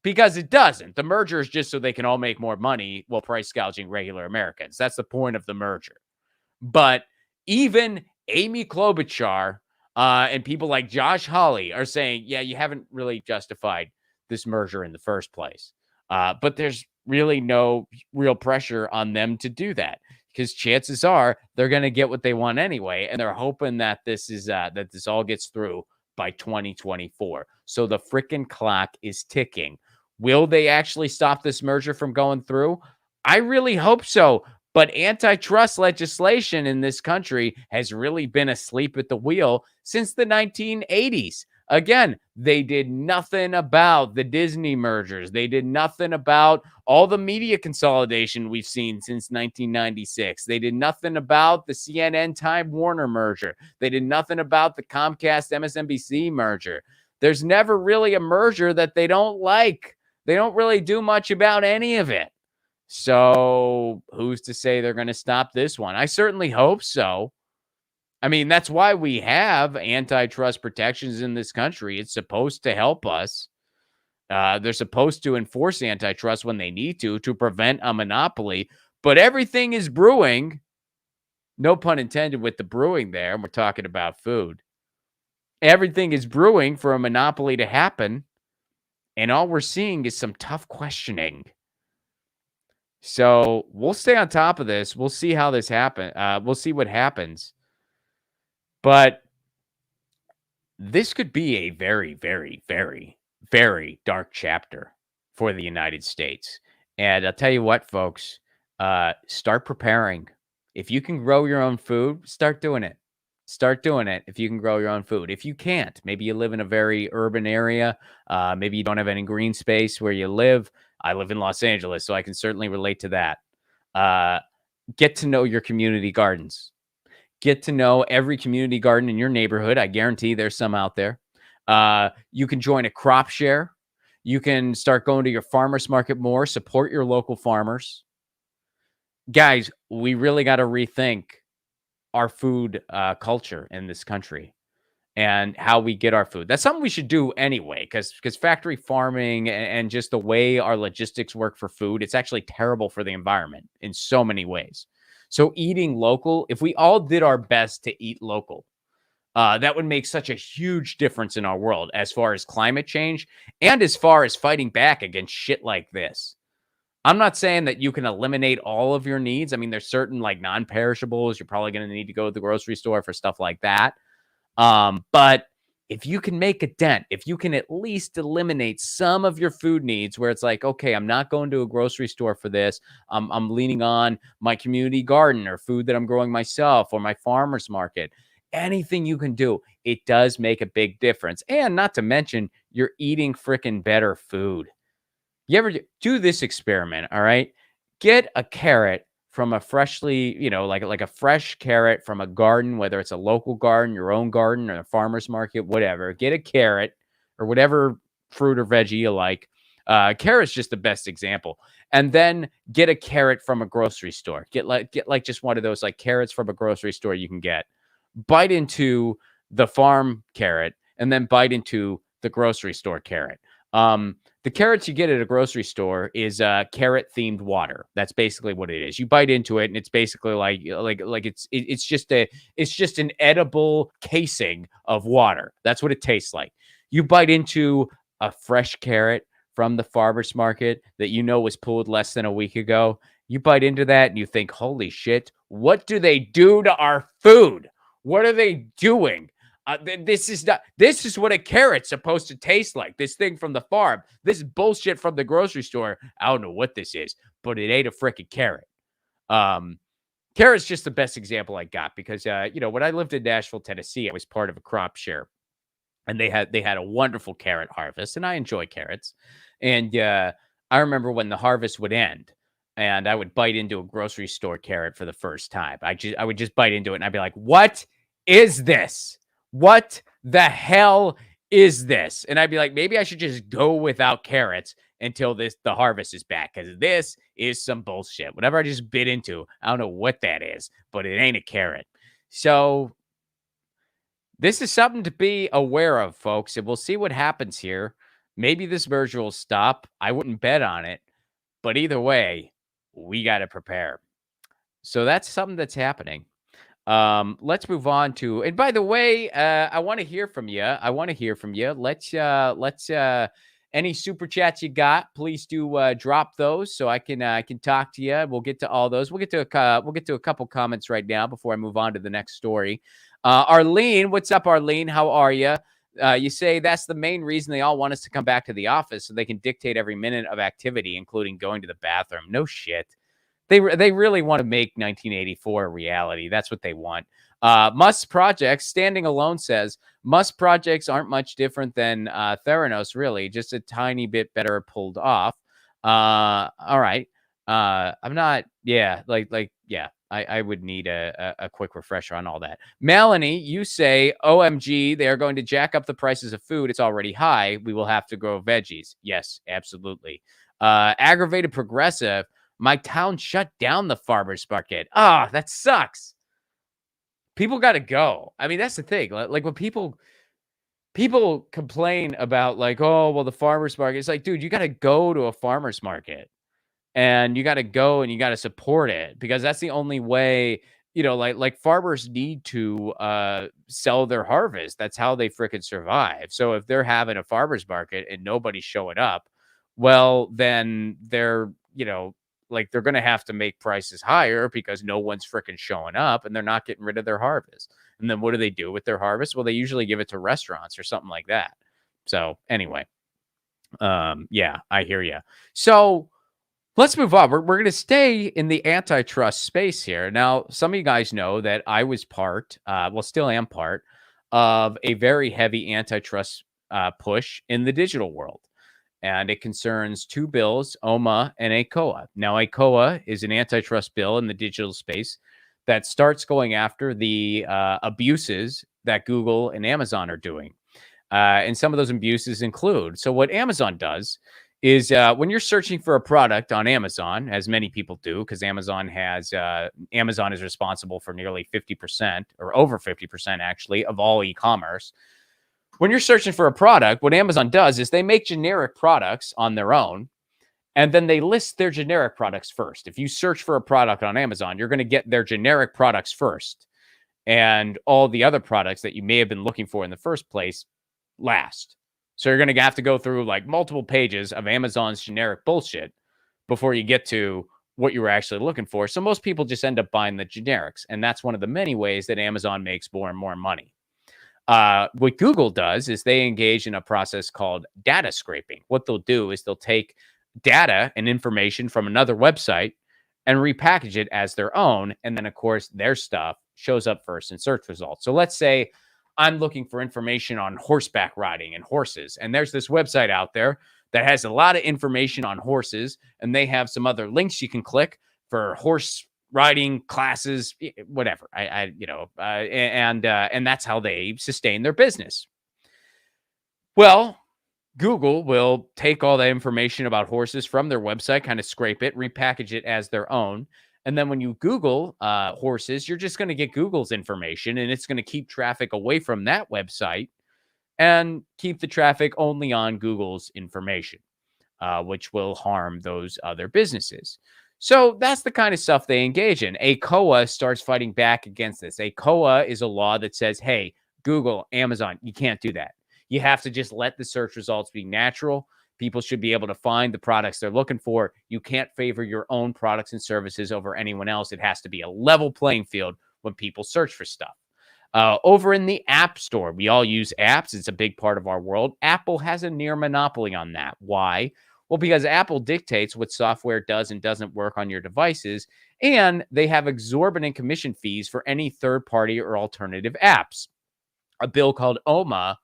because it doesn't. The merger is just so they can all make more money while price gouging regular Americans. That's the point of the merger. But even Amy Klobuchar and people like Josh Hawley are saying, yeah, you haven't really justified this merger in the first place. But there's really no real pressure on them to do that, because chances are they're going to get what they want anyway. And they're hoping that this is that this all gets through by 2024. So the freaking clock is ticking. Will they actually stop this merger from going through? I really hope so. But antitrust legislation in this country has really been asleep at the wheel since the 1980s. Again, they did nothing about the Disney mergers. They did nothing about all the media consolidation we've seen since 1996. They did nothing about the CNN Time Warner merger. They did nothing about the Comcast MSNBC merger. There's never really a merger that they don't like. They don't really do much about any of it. So who's to say they're going to stop this one? I certainly hope so. I mean, that's why we have antitrust protections in this country. It's supposed to help us. They're supposed to enforce antitrust when they need to prevent a monopoly. But everything is brewing. No pun intended with the brewing there. We're talking about food. Everything is brewing for a monopoly to happen. And all we're seeing is some tough questioning. So we'll stay on top of this. We'll see how this happens. We'll see what happens. But this could be a very, very, very, very dark chapter for the United States. And I'll tell you what, folks, start preparing. If you can grow your own food, start doing it. Start doing it if you can grow your own food. If you can't, maybe you live in a very urban area. Maybe you don't have any green space where you live. I live in Los Angeles, so I can certainly relate to that. Get to know your community gardens. Get to know every community garden in your neighborhood. I guarantee there's some out there. You can join a crop share. You can start going to your farmer's market more, support your local farmers. Guys, we really got to rethink our food culture in this country and how we get our food. That's something we should do anyway, because factory farming and just the way our logistics work for food, it's actually terrible for the environment in so many ways. So eating local, if we all did our best to eat local, that would make such a huge difference in our world as far as climate change and as far as fighting back against shit like this. I'm not saying that you can eliminate all of your needs. I mean, there's certain like non-perishables. You're probably going to need to go to the grocery store for stuff like that. But if you can make a dent, if you can at least eliminate some of your food needs where it's like, okay, I'm not going to a grocery store for this. I'm leaning on my community garden or food that I'm growing myself or my farmer's market. Anything you can do, it does make a big difference. And not to mention, you're eating freaking better food. You ever do this experiment? All right. Get a carrot from a freshly, like a fresh carrot from a garden, whether it's a local garden, your own garden, or a farmer's market, whatever. Get a carrot or whatever fruit or veggie you like. Carrot's just the best example. And then get a carrot from a grocery store. Get like just one of those like carrots from a grocery store you can get. Bite into the farm carrot and then bite into the grocery store carrot. The carrots you get at a grocery store is carrot themed water. That's basically what it is. You bite into it, and it's basically like it's just an edible casing of water. That's what it tastes like. You bite into a fresh carrot from the farmer's market that was pulled less than a week ago. You bite into that, and you think, "Holy shit! What do they do to our food? What are they doing?" This is what a carrot's supposed to taste like. This thing from the farm, this bullshit from the grocery store. I don't know what this is, but it ain't a freaking carrot. Carrot's just the best example I got because, when I lived in Nashville, Tennessee, I was part of a crop share and they had a wonderful carrot harvest, and I enjoy carrots. And I remember when the harvest would end and I would bite into a grocery store carrot for the first time. I would just bite into it and I'd be like, what is this? What the hell is this? And I'd be like, maybe I should just go without carrots until the harvest is back, because this is some bullshit. Whatever I just bit into, I don't know what that is, but it ain't a carrot. So this is something to be aware of, folks, and we'll see what happens here. Maybe this merger will stop. I wouldn't bet on it, but either way, we got to prepare. So that's something that's happening. Let's move on to, and by the way, I want to hear from you. Let's any super chats you got, please do drop those so I can talk to you. We'll get to all those. We'll get to a couple comments right now before I move on to the next story. Arlene, what's up, Arlene? How are you? You say that's the main reason they all want us to come back to the office so they can dictate every minute of activity, including going to the bathroom. No shit. They really want to make 1984 a reality. That's what they want. Musk's projects, standing alone, says Musk projects aren't much different than Theranos, really, just a tiny bit better pulled off. All right. I'm not. Yeah, yeah. I would need a quick refresher on all that. Melanie, you say, OMG, they are going to jack up the prices of food. It's already high. We will have to grow veggies. Yes, absolutely. Aggravated progressive. My town shut down the farmer's market. That sucks. People got to go. I mean, that's the thing. Like when people complain about like, oh, well, the farmer's market. It's like, dude, you got to go to a farmer's market and you got to go and you got to support it, because that's the only way, like farmers need to sell their harvest. That's how they freaking survive. So if they're having a farmer's market and nobody's showing up, well, then they're, like they're going to have to make prices higher because no one's freaking showing up and they're not getting rid of their harvest. And then what do they do with their harvest? Well, they usually give it to restaurants or something like that. So anyway, yeah, I hear you. So let's move on. We're going to stay in the antitrust space here. Now, some of you guys know that I was still am part of a very heavy antitrust push in the digital world. And it concerns two bills, OMA and ACOA. Now, ACOA is an antitrust bill in the digital space that starts going after the abuses that Google and Amazon are doing. And some of those abuses include, so what Amazon does is when you're searching for a product on Amazon, as many people do, because Amazon is responsible for nearly 50% or over 50% actually of all e-commerce. When you're searching for a product, what Amazon does is they make generic products on their own, and then they list their generic products first. If you search for a product on Amazon, you're going to get their generic products first, and all the other products that you may have been looking for in the first place last. So you're going to have to go through like multiple pages of Amazon's generic bullshit before you get to what you were actually looking for. So most people just end up buying the generics. And that's one of the many ways that Amazon makes more and more money. What Google does is they engage in a process called data scraping. What they'll do is they'll take data and information from another website and repackage it as their own. And then, of course, their stuff shows up first in search results. So let's say I'm looking for information on horseback riding and horses. And there's this website out there that has a lot of information on horses, and they have some other links you can click for horse riding classes, whatever. And that's how they sustain their business. Well, Google will take all that information about horses from their website, kind of scrape it, repackage it as their own. And then when you Google horses, you're just going to get Google's information, and it's going to keep traffic away from that website and keep the traffic only on Google's information, which will harm those other businesses. So that's the kind of stuff they engage in. A COA starts fighting back against this. A COA is a law that says, hey, Google, Amazon, you can't do that. You have to just let the search results be natural. People should be able to find the products they're looking for. You can't favor your own products and services over anyone else. It has to be a level playing field when people search for stuff. Over in the App Store, we all use apps. It's a big part of our world. Apple has a near monopoly on that. Why? Well, because Apple dictates what software does and doesn't work on your devices, and they have exorbitant commission fees for any third-party or alternative apps. A bill called OMA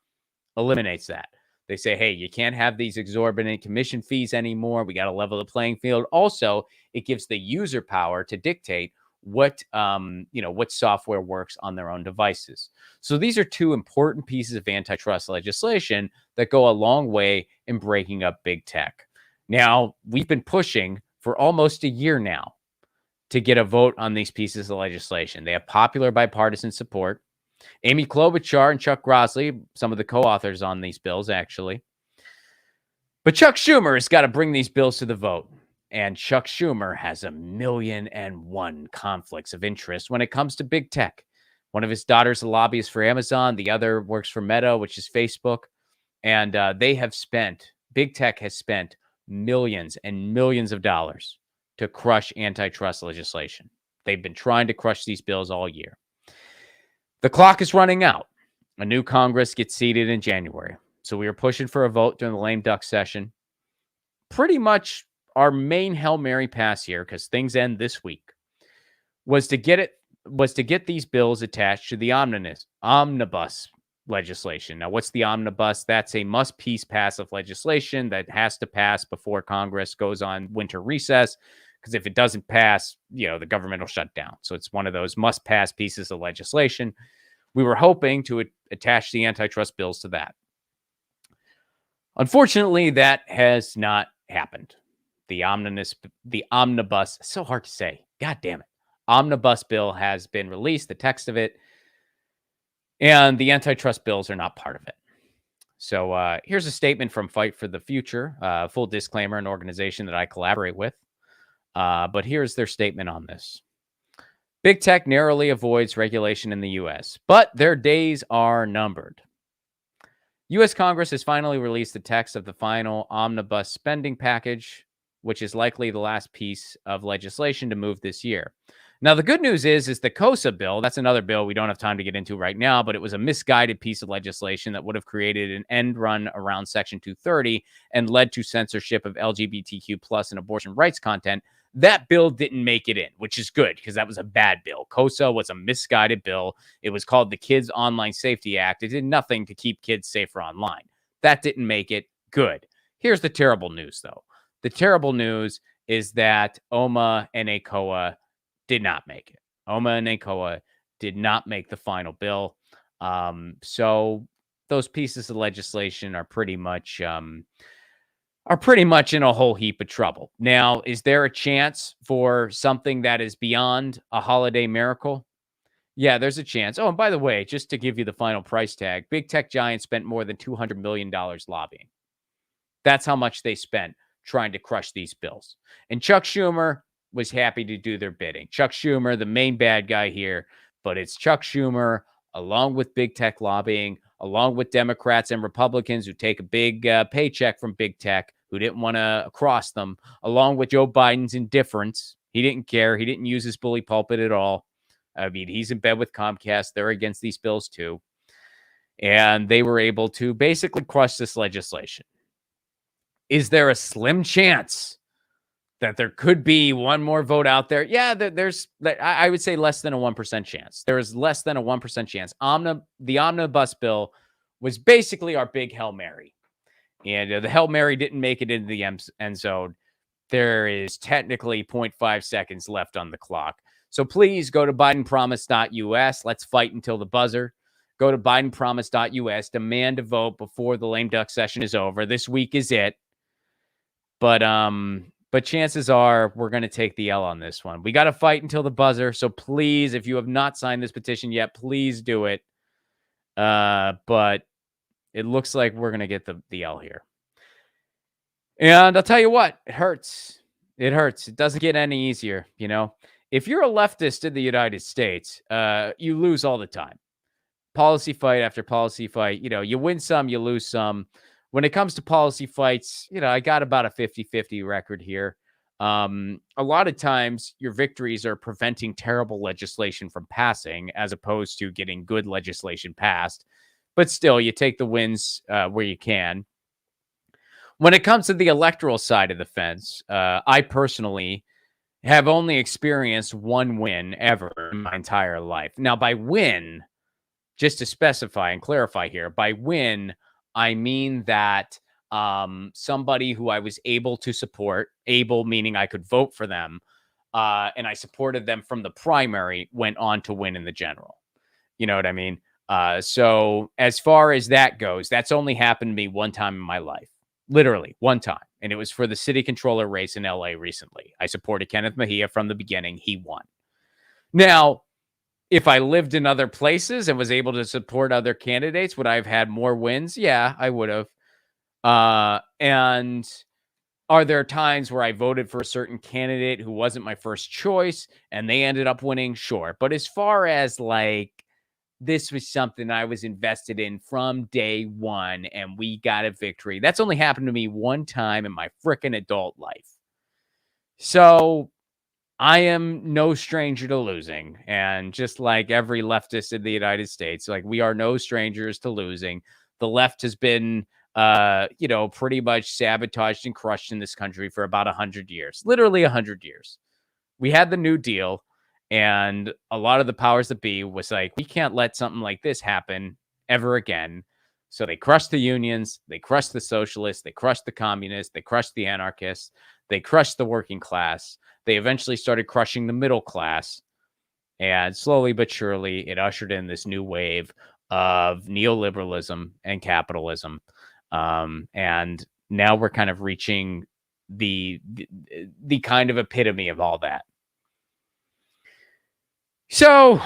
eliminates that. They say, hey, you can't have these exorbitant commission fees anymore. We got to level the playing field. Also, it gives the user power to dictate what software works on their own devices. So these are two important pieces of antitrust legislation that go a long way in breaking up big tech. Now, we've been pushing for almost a year now to get a vote on these pieces of legislation. They have popular bipartisan support. Amy Klobuchar and Chuck Grassley, some of the co-authors on these bills, actually. But Chuck Schumer has got to bring these bills to the vote. And Chuck Schumer has 1,000,001 conflicts of interest when it comes to big tech. One of his daughters is a lobbyist for Amazon. The other works for Meta, which is Facebook. And big tech has spent millions and millions of dollars to crush antitrust legislation. They've been trying to crush these bills all year. The clock is running out. A new Congress gets seated in January. So we were pushing for a vote during the lame duck session. Pretty much our main Hail Mary pass here, because things end this week, was to get these bills attached to the omnibus legislation. Now, what's the omnibus? That's a must-piece pass of legislation that has to pass before Congress goes on winter recess, because if it doesn't pass, the government will shut down. So it's one of those must-pass pieces of legislation. We were hoping to attach the antitrust bills to that. Unfortunately, that has not happened. The omnibus, so hard to say. God damn it. Omnibus bill has been released, the text of it, and the antitrust bills are not part of it. So here's a statement from Fight for the Future. Full disclaimer, an organization that I collaborate with. But here's their statement on this. Big tech narrowly avoids regulation in the U.S., but their days are numbered. U.S. Congress has finally released the text of the final omnibus spending package, which is likely the last piece of legislation to move this year. Now, the good news is the COSA bill. That's another bill we don't have time to get into right now, but it was a misguided piece of legislation that would have created an end run around Section 230 and led to censorship of LGBTQ plus and abortion rights content. That bill didn't make it in, which is good because that was a bad bill. COSA was a misguided bill. It was called the Kids Online Safety Act. It did nothing to keep kids safer online. That didn't make it good. Here's the terrible news, though. The terrible news is that OMA and ACOA did not make it. Oma and Nakoa did not make the final bill. So those pieces of legislation are pretty much in a whole heap of trouble. Now, is there a chance for something that is beyond a holiday miracle? Yeah, there's a chance. Oh, and by the way, just to give you the final price tag, big tech giants spent more than $200 million lobbying. That's how much they spent trying to crush these bills. And Chuck Schumer was happy to do their bidding. Chuck Schumer, the main bad guy here, but it's Chuck Schumer, along with big tech lobbying, along with Democrats and Republicans who take a big paycheck from big tech, who didn't want to cross them, along with Joe Biden's indifference. He didn't care. He didn't use his bully pulpit at all. I mean, he's in bed with Comcast. They're against these bills too. And they were able to basically crush this legislation. Is there a slim chance that there could be one more vote out there? Yeah, I would say less than a 1% chance. There is less than a 1% chance. The omnibus bill was basically our big Hail Mary. And the Hail Mary didn't make it into the end zone. There is technically 0.5 seconds left on the clock. So please go to BidenPromise.us. Let's fight until the buzzer. Go to BidenPromise.us. Demand a vote before the lame duck session is over. This week is it. But chances are we're going to take the L on this one. We got to fight until the buzzer. So please, if you have not signed this petition yet, please do it. But it looks like we're going to get the L here. And I'll tell you what, it hurts. It hurts. It doesn't get any easier, you know. If you're a leftist in the United States, you lose all the time. Policy fight after policy fight. You know, you win some, you lose some. When it comes to policy fights, you know, I got about a 50-50 record here. A lot of times your victories are preventing terrible legislation from passing as opposed to getting good legislation passed. But still, you take the wins where you can. When it comes to the electoral side of the fence, I personally have only experienced one win ever in my entire life. Now, by win, just to specify and clarify here, by win, I mean that somebody who I was able to support, able meaning I could vote for them, and I supported them from the primary, went on to win in the general. You know what I mean? So as far as that goes, that's only happened to me one time in my life. Literally one time. And it was for the city controller race in LA recently. I supported Kenneth Mejia from the beginning. He won. Now, if I lived in other places and was able to support other candidates, would I have had more wins? Yeah, I would have. And are there times where I voted for a certain candidate who wasn't my first choice and they ended up winning? Sure. But as far as like, this was something I was invested in from day one, and we got a victory. That's only happened to me one time in my freaking adult life. So I am no stranger to losing. And just like every leftist in the United States, like we are no strangers to losing. The left has been, pretty much sabotaged and crushed in this country for about 100 years, literally 100 years. We had the New Deal. And a lot of the powers that be was like, we can't let something like this happen ever again. So they crushed the unions, they crushed the socialists, they crushed the communists, they crushed the anarchists, they crushed the working class. They eventually started crushing the middle class. And slowly but surely, it ushered in this new wave of neoliberalism and capitalism. And now we're kind of reaching the kind of epitome of all that. So,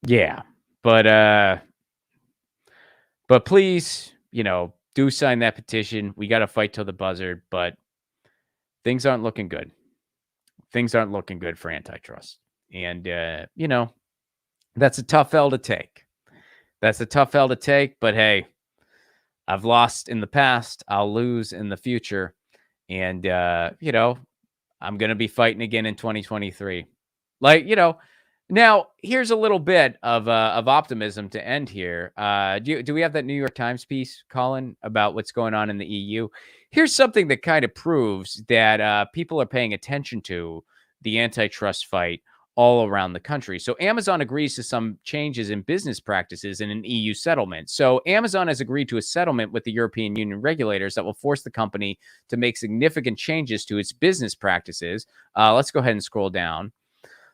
yeah, but please, do sign that petition. We got to fight till the buzzer, but things aren't looking good. Things aren't looking good for antitrust. And, that's a tough L to take. That's a tough L to take, but hey, I've lost in the past. I'll lose in the future. And, I'm going to be fighting again in 2023. Like, now here's a little bit of optimism to end here. Do we have that New York Times piece, Colin, about what's going on in the EU? Here's something that kind of proves that people are paying attention to the antitrust fight all around the country. So Amazon agrees to some changes in business practices in an EU settlement. So Amazon has agreed to a settlement with the European Union regulators that will force the company to make significant changes to its business practices. Let's go ahead and scroll down.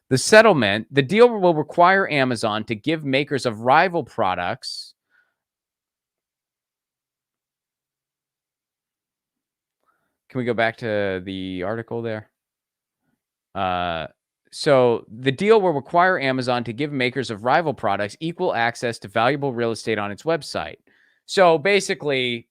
The settlement, the deal will require Amazon to give makers of rival products. Can we go back to the article there? So the deal will require Amazon to give makers of rival products equal access to valuable real estate on its website. So basically,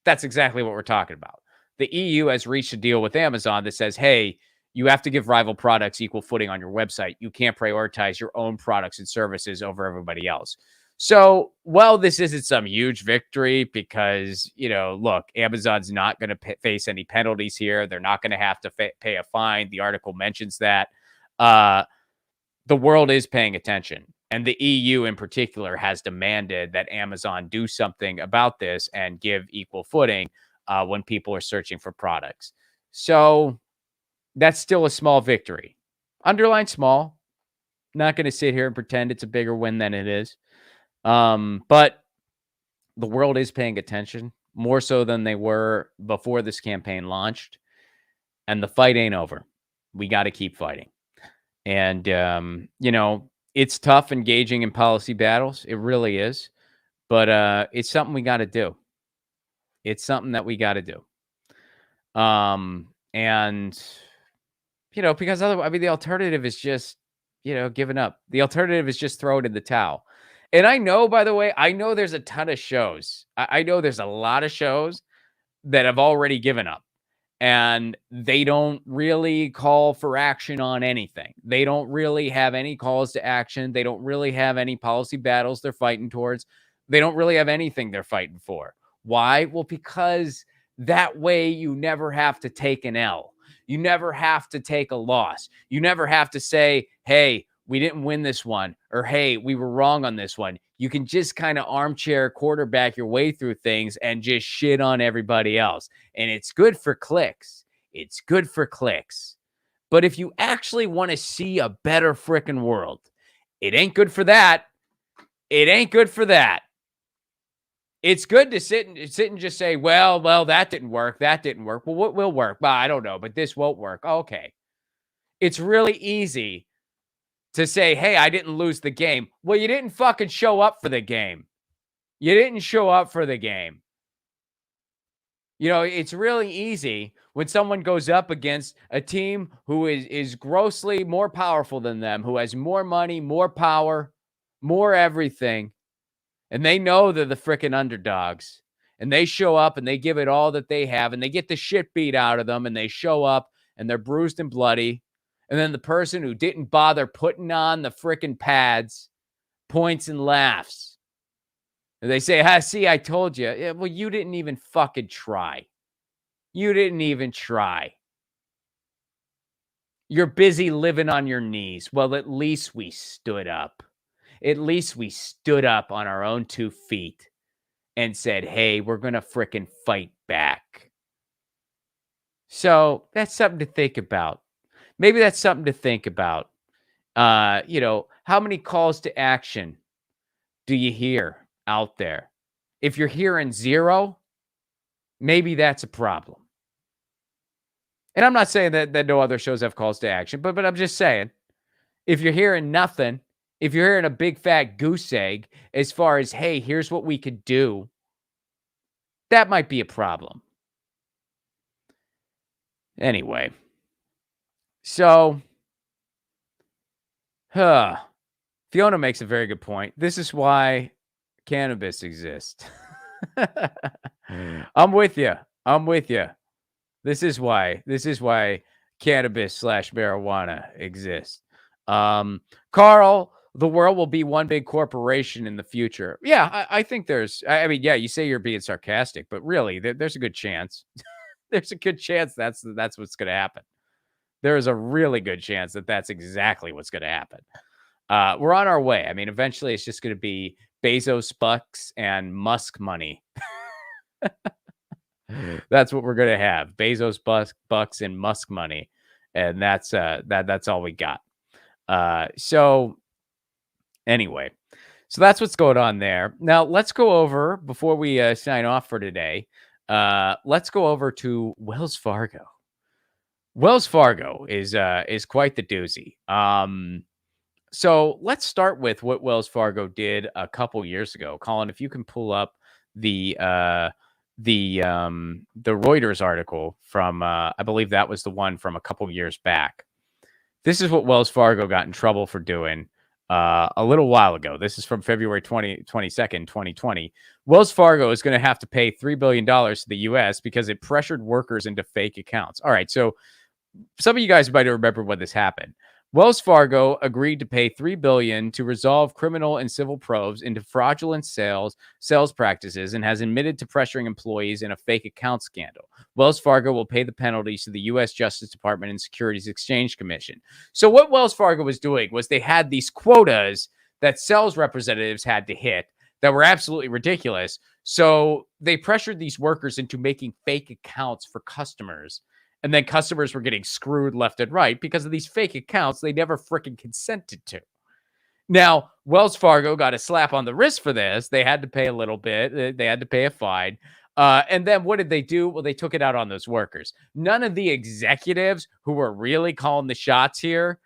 that's exactly what we're talking about. The EU has reached a deal with Amazon that says, hey, you have to give rival products equal footing on your website. You can't prioritize your own products and services over everybody else. So, while this isn't some huge victory because, look, Amazon's not going to face any penalties here. They're not going to have to pay a fine. The article mentions that. Uh, the world is paying attention. And the EU in particular has demanded that Amazon do something about this and give equal footing when people are searching for products. So that's still a small victory. Underline small. Not going to sit here and pretend it's a bigger win than it is. But the world is paying attention more so than they were before this campaign launched. And the fight ain't over. We got to keep fighting. And, it's tough engaging in policy battles. It really is. But it's something we got to do. It's something that we got to do. And, because otherwise, the alternative is just, giving up. The alternative is just throw it in the towel. And I know, by the way, there's a ton of shows. I know there's a lot of shows that have already given up. And they don't really call for action on anything. They don't really have any calls to action. They don't really have any policy battles they're fighting towards. They don't really have anything they're fighting for. Why? Well, because that way you never have to take an L. You never have to take a loss. You never have to say, hey, we didn't win this one, or hey, we were wrong on this one. You can just kind of armchair quarterback your way through things and just shit on everybody else. And it's good for clicks. It's good for clicks. But if you actually want to see a better freaking world, it ain't good for that. It ain't good for that. It's good to sit and just say, well, that didn't work. That didn't work. Well, what will work? Well, I don't know, but this won't work. Okay. It's really easy to say, hey, I didn't lose the game. Well, you didn't fucking show up for the game. You didn't show up for the game. It's really easy when someone goes up against a team who is grossly more powerful than them, who has more money, more power, more everything, and they know they're the freaking underdogs, and they show up and they give it all that they have, and they get the shit beat out of them, and they show up and they're bruised and bloody. And then the person who didn't bother putting on the freaking pads points and laughs. And they say, see, I told you. Yeah, well, you didn't even fucking try. You didn't even try. You're busy living on your knees. Well, at least we stood up. At least we stood up on our own 2 feet and said, hey, we're going to freaking fight back. So that's something to think about. Maybe that's something to think about. How many calls to action do you hear out there? If you're hearing 0, maybe that's a problem. And I'm not saying that no other shows have calls to action, but I'm just saying, if you're hearing nothing, if you're hearing a big fat goose egg as far as, hey, here's what we could do, that might be a problem. Anyway. So, Fiona makes a very good point. This is why cannabis exists. I'm with you. This is why cannabis / marijuana exists. Carl, the world will be one big corporation in the future. Yeah, I think you say you're being sarcastic, but really there's a good chance. There's a good chance that's what's going to happen. There is a really good chance that that's exactly what's going to happen. We're on our way. Eventually it's just going to be Bezos bucks and Musk money. That's what we're going to have. Bezos bucks and Musk money. And that's all we got. So anyway, so that's what's going on there. Now let's go over, before we sign off for today, let's go over to Wells Fargo. Wells Fargo is quite the doozy. So let's start with what Wells Fargo did a couple years ago. Colin, if you can pull up the the Reuters article from I believe that was the one from a couple years back. This is what Wells Fargo got in trouble for doing a little while ago. This is from February 22nd, 2020. Wells Fargo is going to have to pay $3 billion to the U.S. because it pressured workers into fake accounts. All right, so some of you guys might remember when this happened. Wells Fargo agreed to pay $3 billion to resolve criminal and civil probes into fraudulent sales practices and has admitted to pressuring employees in a fake account scandal. Wells Fargo will pay the penalties to the U.S. Justice Department and Securities Exchange Commission. So what Wells Fargo was doing was they had these quotas that sales representatives had to hit that were absolutely ridiculous. So they pressured these workers into making fake accounts for customers. And then customers were getting screwed left and right because of these fake accounts they never freaking consented to. Now, Wells Fargo got a slap on the wrist for this. They had to pay a little bit. They had to pay a fine. And then what did they do? Well, they took it out on those workers. None of the executives who were really calling the shots here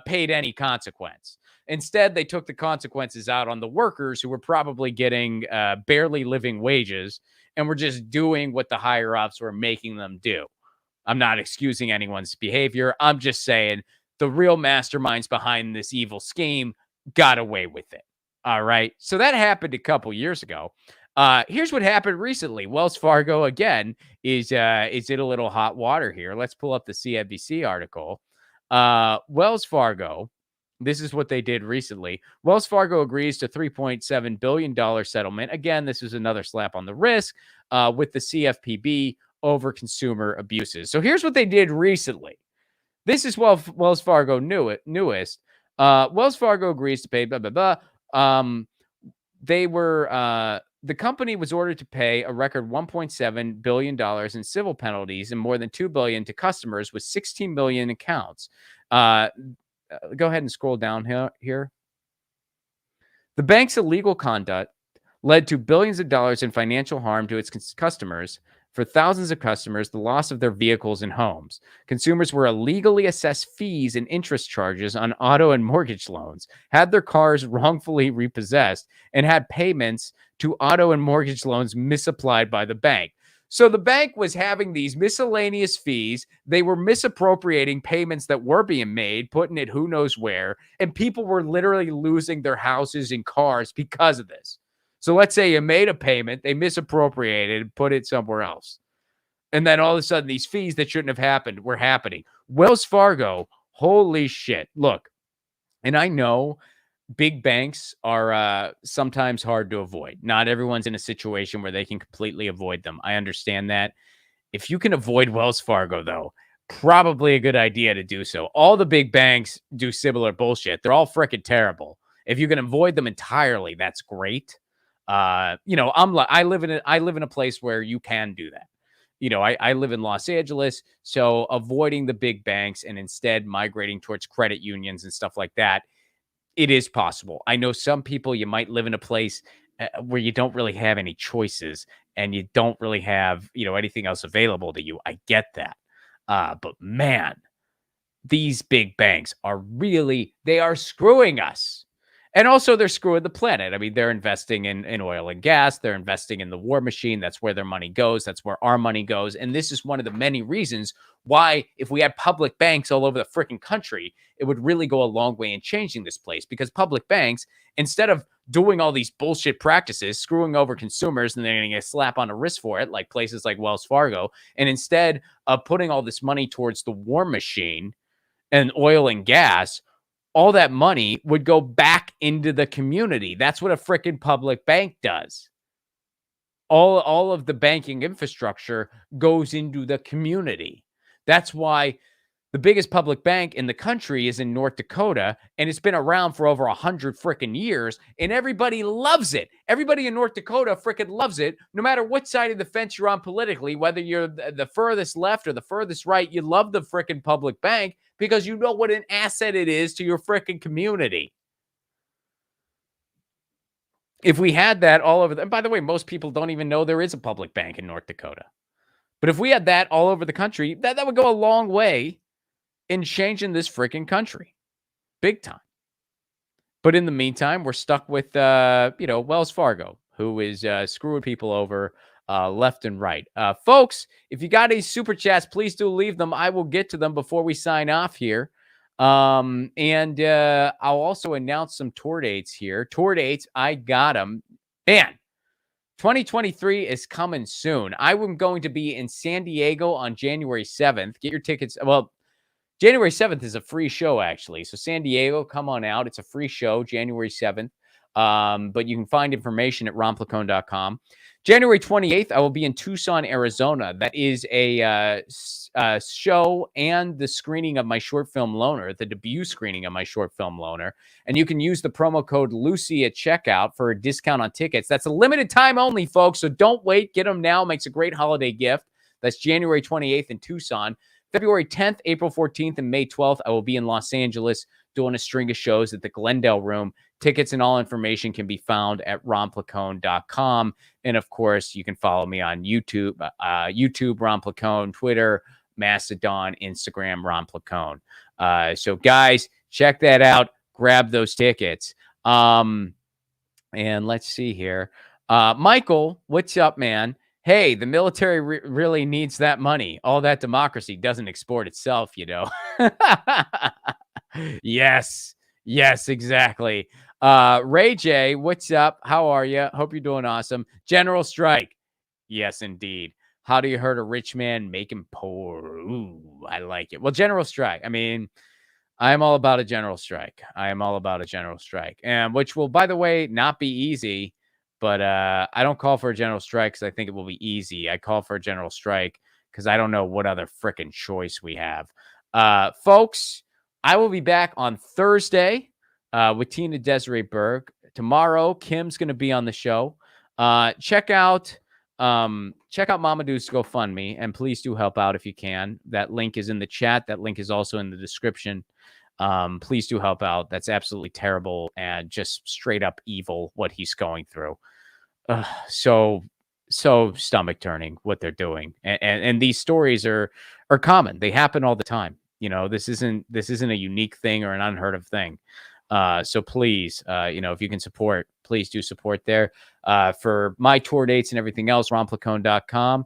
paid any consequence. Instead, they took the consequences out on the workers who were probably getting barely living wages and were just doing what the higher ups were making them do. I'm not excusing anyone's behavior. I'm just saying the real masterminds behind this evil scheme got away with it. All right. So that happened a couple years ago. Here's what happened recently. Wells Fargo, again, is in a little hot water here. Let's pull up the CNBC article. Wells Fargo, this is what they did recently. Wells Fargo agrees to $3.7 billion settlement. Again, this is another slap on the wrist with the CFPB over consumer abuses. So here's what they did recently. This is Wells Fargo newest. Wells Fargo agrees to pay blah, blah, blah. The company was ordered to pay a record $1.7 billion in civil penalties and more than $2 billion to customers with 16 million accounts. Go ahead and scroll down here. The bank's illegal conduct led to billions of dollars in financial harm to its customers. For thousands of customers, the loss of their vehicles and homes. Consumers were illegally assessed fees and interest charges on auto and mortgage loans, had their cars wrongfully repossessed, and had payments to auto and mortgage loans misapplied by the bank. So the bank was having these miscellaneous fees. They were misappropriating payments that were being made, putting it who knows where, and people were literally losing their houses and cars because of this. So let's say you made a payment, they misappropriated and put it somewhere else. And then all of a sudden, these fees that shouldn't have happened were happening. Wells Fargo, holy shit. Look, and I know big banks are sometimes hard to avoid. Not everyone's in a situation where they can completely avoid them. I understand that. If you can avoid Wells Fargo, though, probably a good idea to do so. All the big banks do similar bullshit. They're all freaking terrible. If you can avoid them entirely, that's great. I live in a place where you can do that. I live in Los Angeles, so avoiding the big banks and instead migrating towards credit unions and stuff like that, it is possible. I know some people, you might live in a place where you don't really have any choices and you don't really have, anything else available to you. I get that. But man, these big banks they are screwing us. And also they're screwing the planet. I mean, they're investing in oil and gas. They're investing in the war machine. That's where their money goes. That's where our money goes. And this is one of the many reasons why, if we had public banks all over the freaking country, it would really go a long way in changing this place. Because public banks, instead of doing all these bullshit practices, screwing over consumers, and they're going to get a slap on the wrist for it, like places like Wells Fargo, and instead of putting all this money towards the war machine and oil and gas, all that money would go back into the community. That's what a freaking public bank does. All of the banking infrastructure goes into the community. That's why the biggest public bank in the country is in North Dakota, and it's been around for over 100 freaking years, and everybody loves it. Everybody in North Dakota freaking loves it, no matter what side of the fence you're on politically, whether you're the furthest left or the furthest right, you love the freaking public bank because you know what an asset it is to your freaking community. If we had that all over, and by the way, most people don't even know there is a public bank in North Dakota. But if we had that all over the country, that would go a long way in changing this freaking country. Big time. But in the meantime, we're stuck with, Wells Fargo, who is screwing people over left and right. Folks, if you got any super chats, please do leave them. I will get to them before we sign off here. And I'll also announce some tour dates here. Tour dates, I got them. Man, 2023 is coming soon. I'm going to be in San Diego on January 7th. Get your tickets. Well, January 7th is a free show, actually. So San Diego, come on out. It's a free show, January 7th. But you can find information at romplacone.com. January 28th, I will be in Tucson, Arizona. That is a show and the screening of my short film Loner, the debut screening of my short film Loner. And you can use the promo code Lucy at checkout for a discount on tickets. That's a limited time only, folks. So don't wait. Get them now. Makes a great holiday gift. That's January 28th in Tucson. February 10th, April 14th, and May 12th, I will be in Los Angeles doing a string of shows at the Glendale Room. Tickets and all information can be found at romplacone.com. And of course, you can follow me on YouTube, Ron Placone, Twitter, Mastodon, Instagram, Ron Placone. So guys, check that out. Grab those tickets. And let's see here. Michael, what's up, man? Hey, the military really needs that money. All that democracy doesn't export itself, Yes, exactly. Ray J, what's up? How are you? Hope you're doing awesome. General strike. Yes, indeed. How do you hurt a rich man? Make him poor. Ooh, I like it. Well, general strike. I mean, I am all about a general strike. And which will, by the way, not be easy. But I don't call for a general strike because I think it will be easy. I call for a general strike because I don't know what other frickin' choice we have. Folks, I will be back on Thursday with Tina Desiree Berg. Tomorrow, Kim's going to be on the show. Check out Mamadou's GoFundMe, and please do help out if you can. That link is in the chat. That link is also in the description. Please do help out. That's absolutely terrible and just straight up evil what he's going through. So stomach turning what they're doing. And these stories are common. They happen all the time. This isn't a unique thing or an unheard of thing. So please, if you can support, please do support there. For my tour dates and everything else, romplacone.com.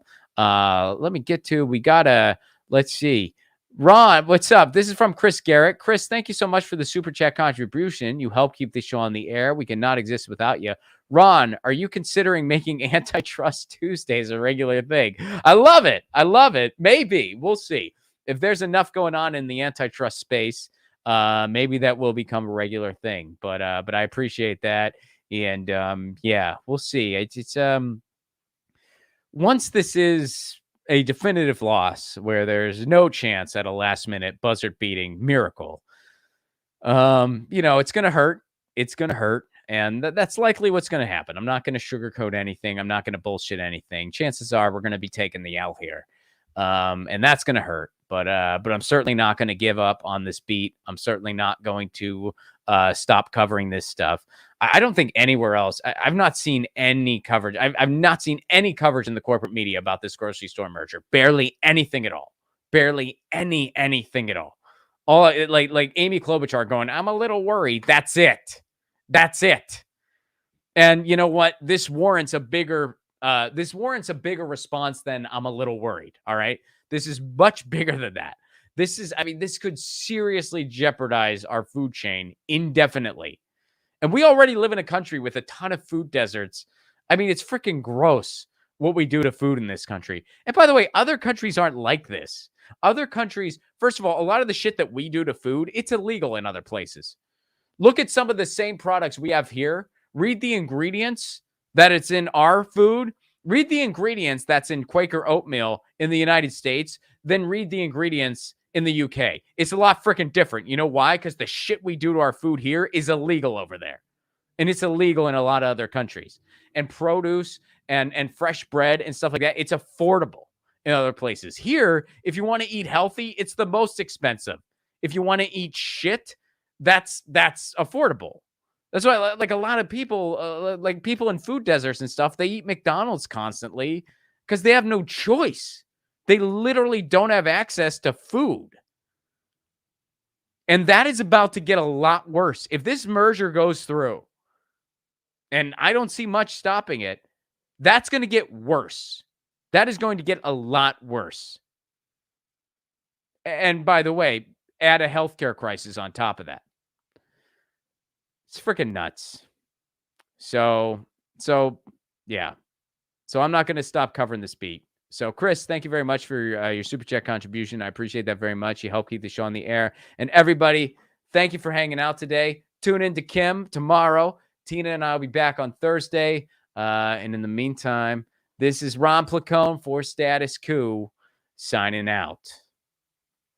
Let's see. Ron, what's up? This is from Chris Garrett. Chris, thank you so much for the super chat contribution. You help keep the show on the air. We cannot exist without you. Ron, are you considering making Antitrust Tuesdays a regular thing? I love it. Maybe. We'll see. If there's enough going on in the antitrust space, maybe that will become a regular thing. But I appreciate that. And we'll see. It's once this is a definitive loss where there's no chance at a last minute buzzer beating miracle, it's going to hurt. It's going to hurt. And that's likely what's going to happen. I'm not going to sugarcoat anything. I'm not going to bullshit anything. Chances are we're going to be taking the L here. And that's going to hurt. But I'm certainly not going to give up on this beat. I'm certainly not going to stop covering this stuff. I don't think anywhere else. I've not seen any coverage. I've not seen any coverage in the corporate media about this grocery store merger. Barely anything at all. Barely anything at all. All like Amy Klobuchar going, I'm a little worried. That's it. And you know what? This warrants a bigger response than I'm a little worried. All right. This is much bigger than that. This could seriously jeopardize our food chain indefinitely. And we already live in a country with a ton of food deserts. It's freaking gross what we do to food in this country. And by the way, other countries aren't like this. Other countries, first of all, a lot of the shit that we do to food, it's illegal in other places. Look at some of the same products we have here. Read the ingredients that it's in our food. Read the ingredients that's in Quaker oatmeal in the United States. Then read the ingredients in the UK. It's a lot freaking different. You know why? Because the shit we do to our food here is illegal over there. And it's illegal in a lot of other countries. And produce and fresh bread and stuff like that, it's affordable in other places. Here, if you want to eat healthy, it's the most expensive. If you want to eat shit, that's affordable. That's why, like, a lot of people, like people in food deserts and stuff, they eat McDonald's constantly because they have no choice. They literally don't have access to food. And that is about to get a lot worse. If this merger goes through, and I don't see much stopping it, that's going to get worse. That is going to get a lot worse. And by the way, add a healthcare crisis on top of that. It's freaking nuts. So yeah. So I'm not going to stop covering this beat. So Chris, thank you very much for your Super Chat contribution. I appreciate that very much. You help keep the show on the air. And everybody, thank you for hanging out today. Tune in to Kim tomorrow. Tina and I will be back on Thursday. And in the meantime, this is Ron Placone for Status Coup signing out.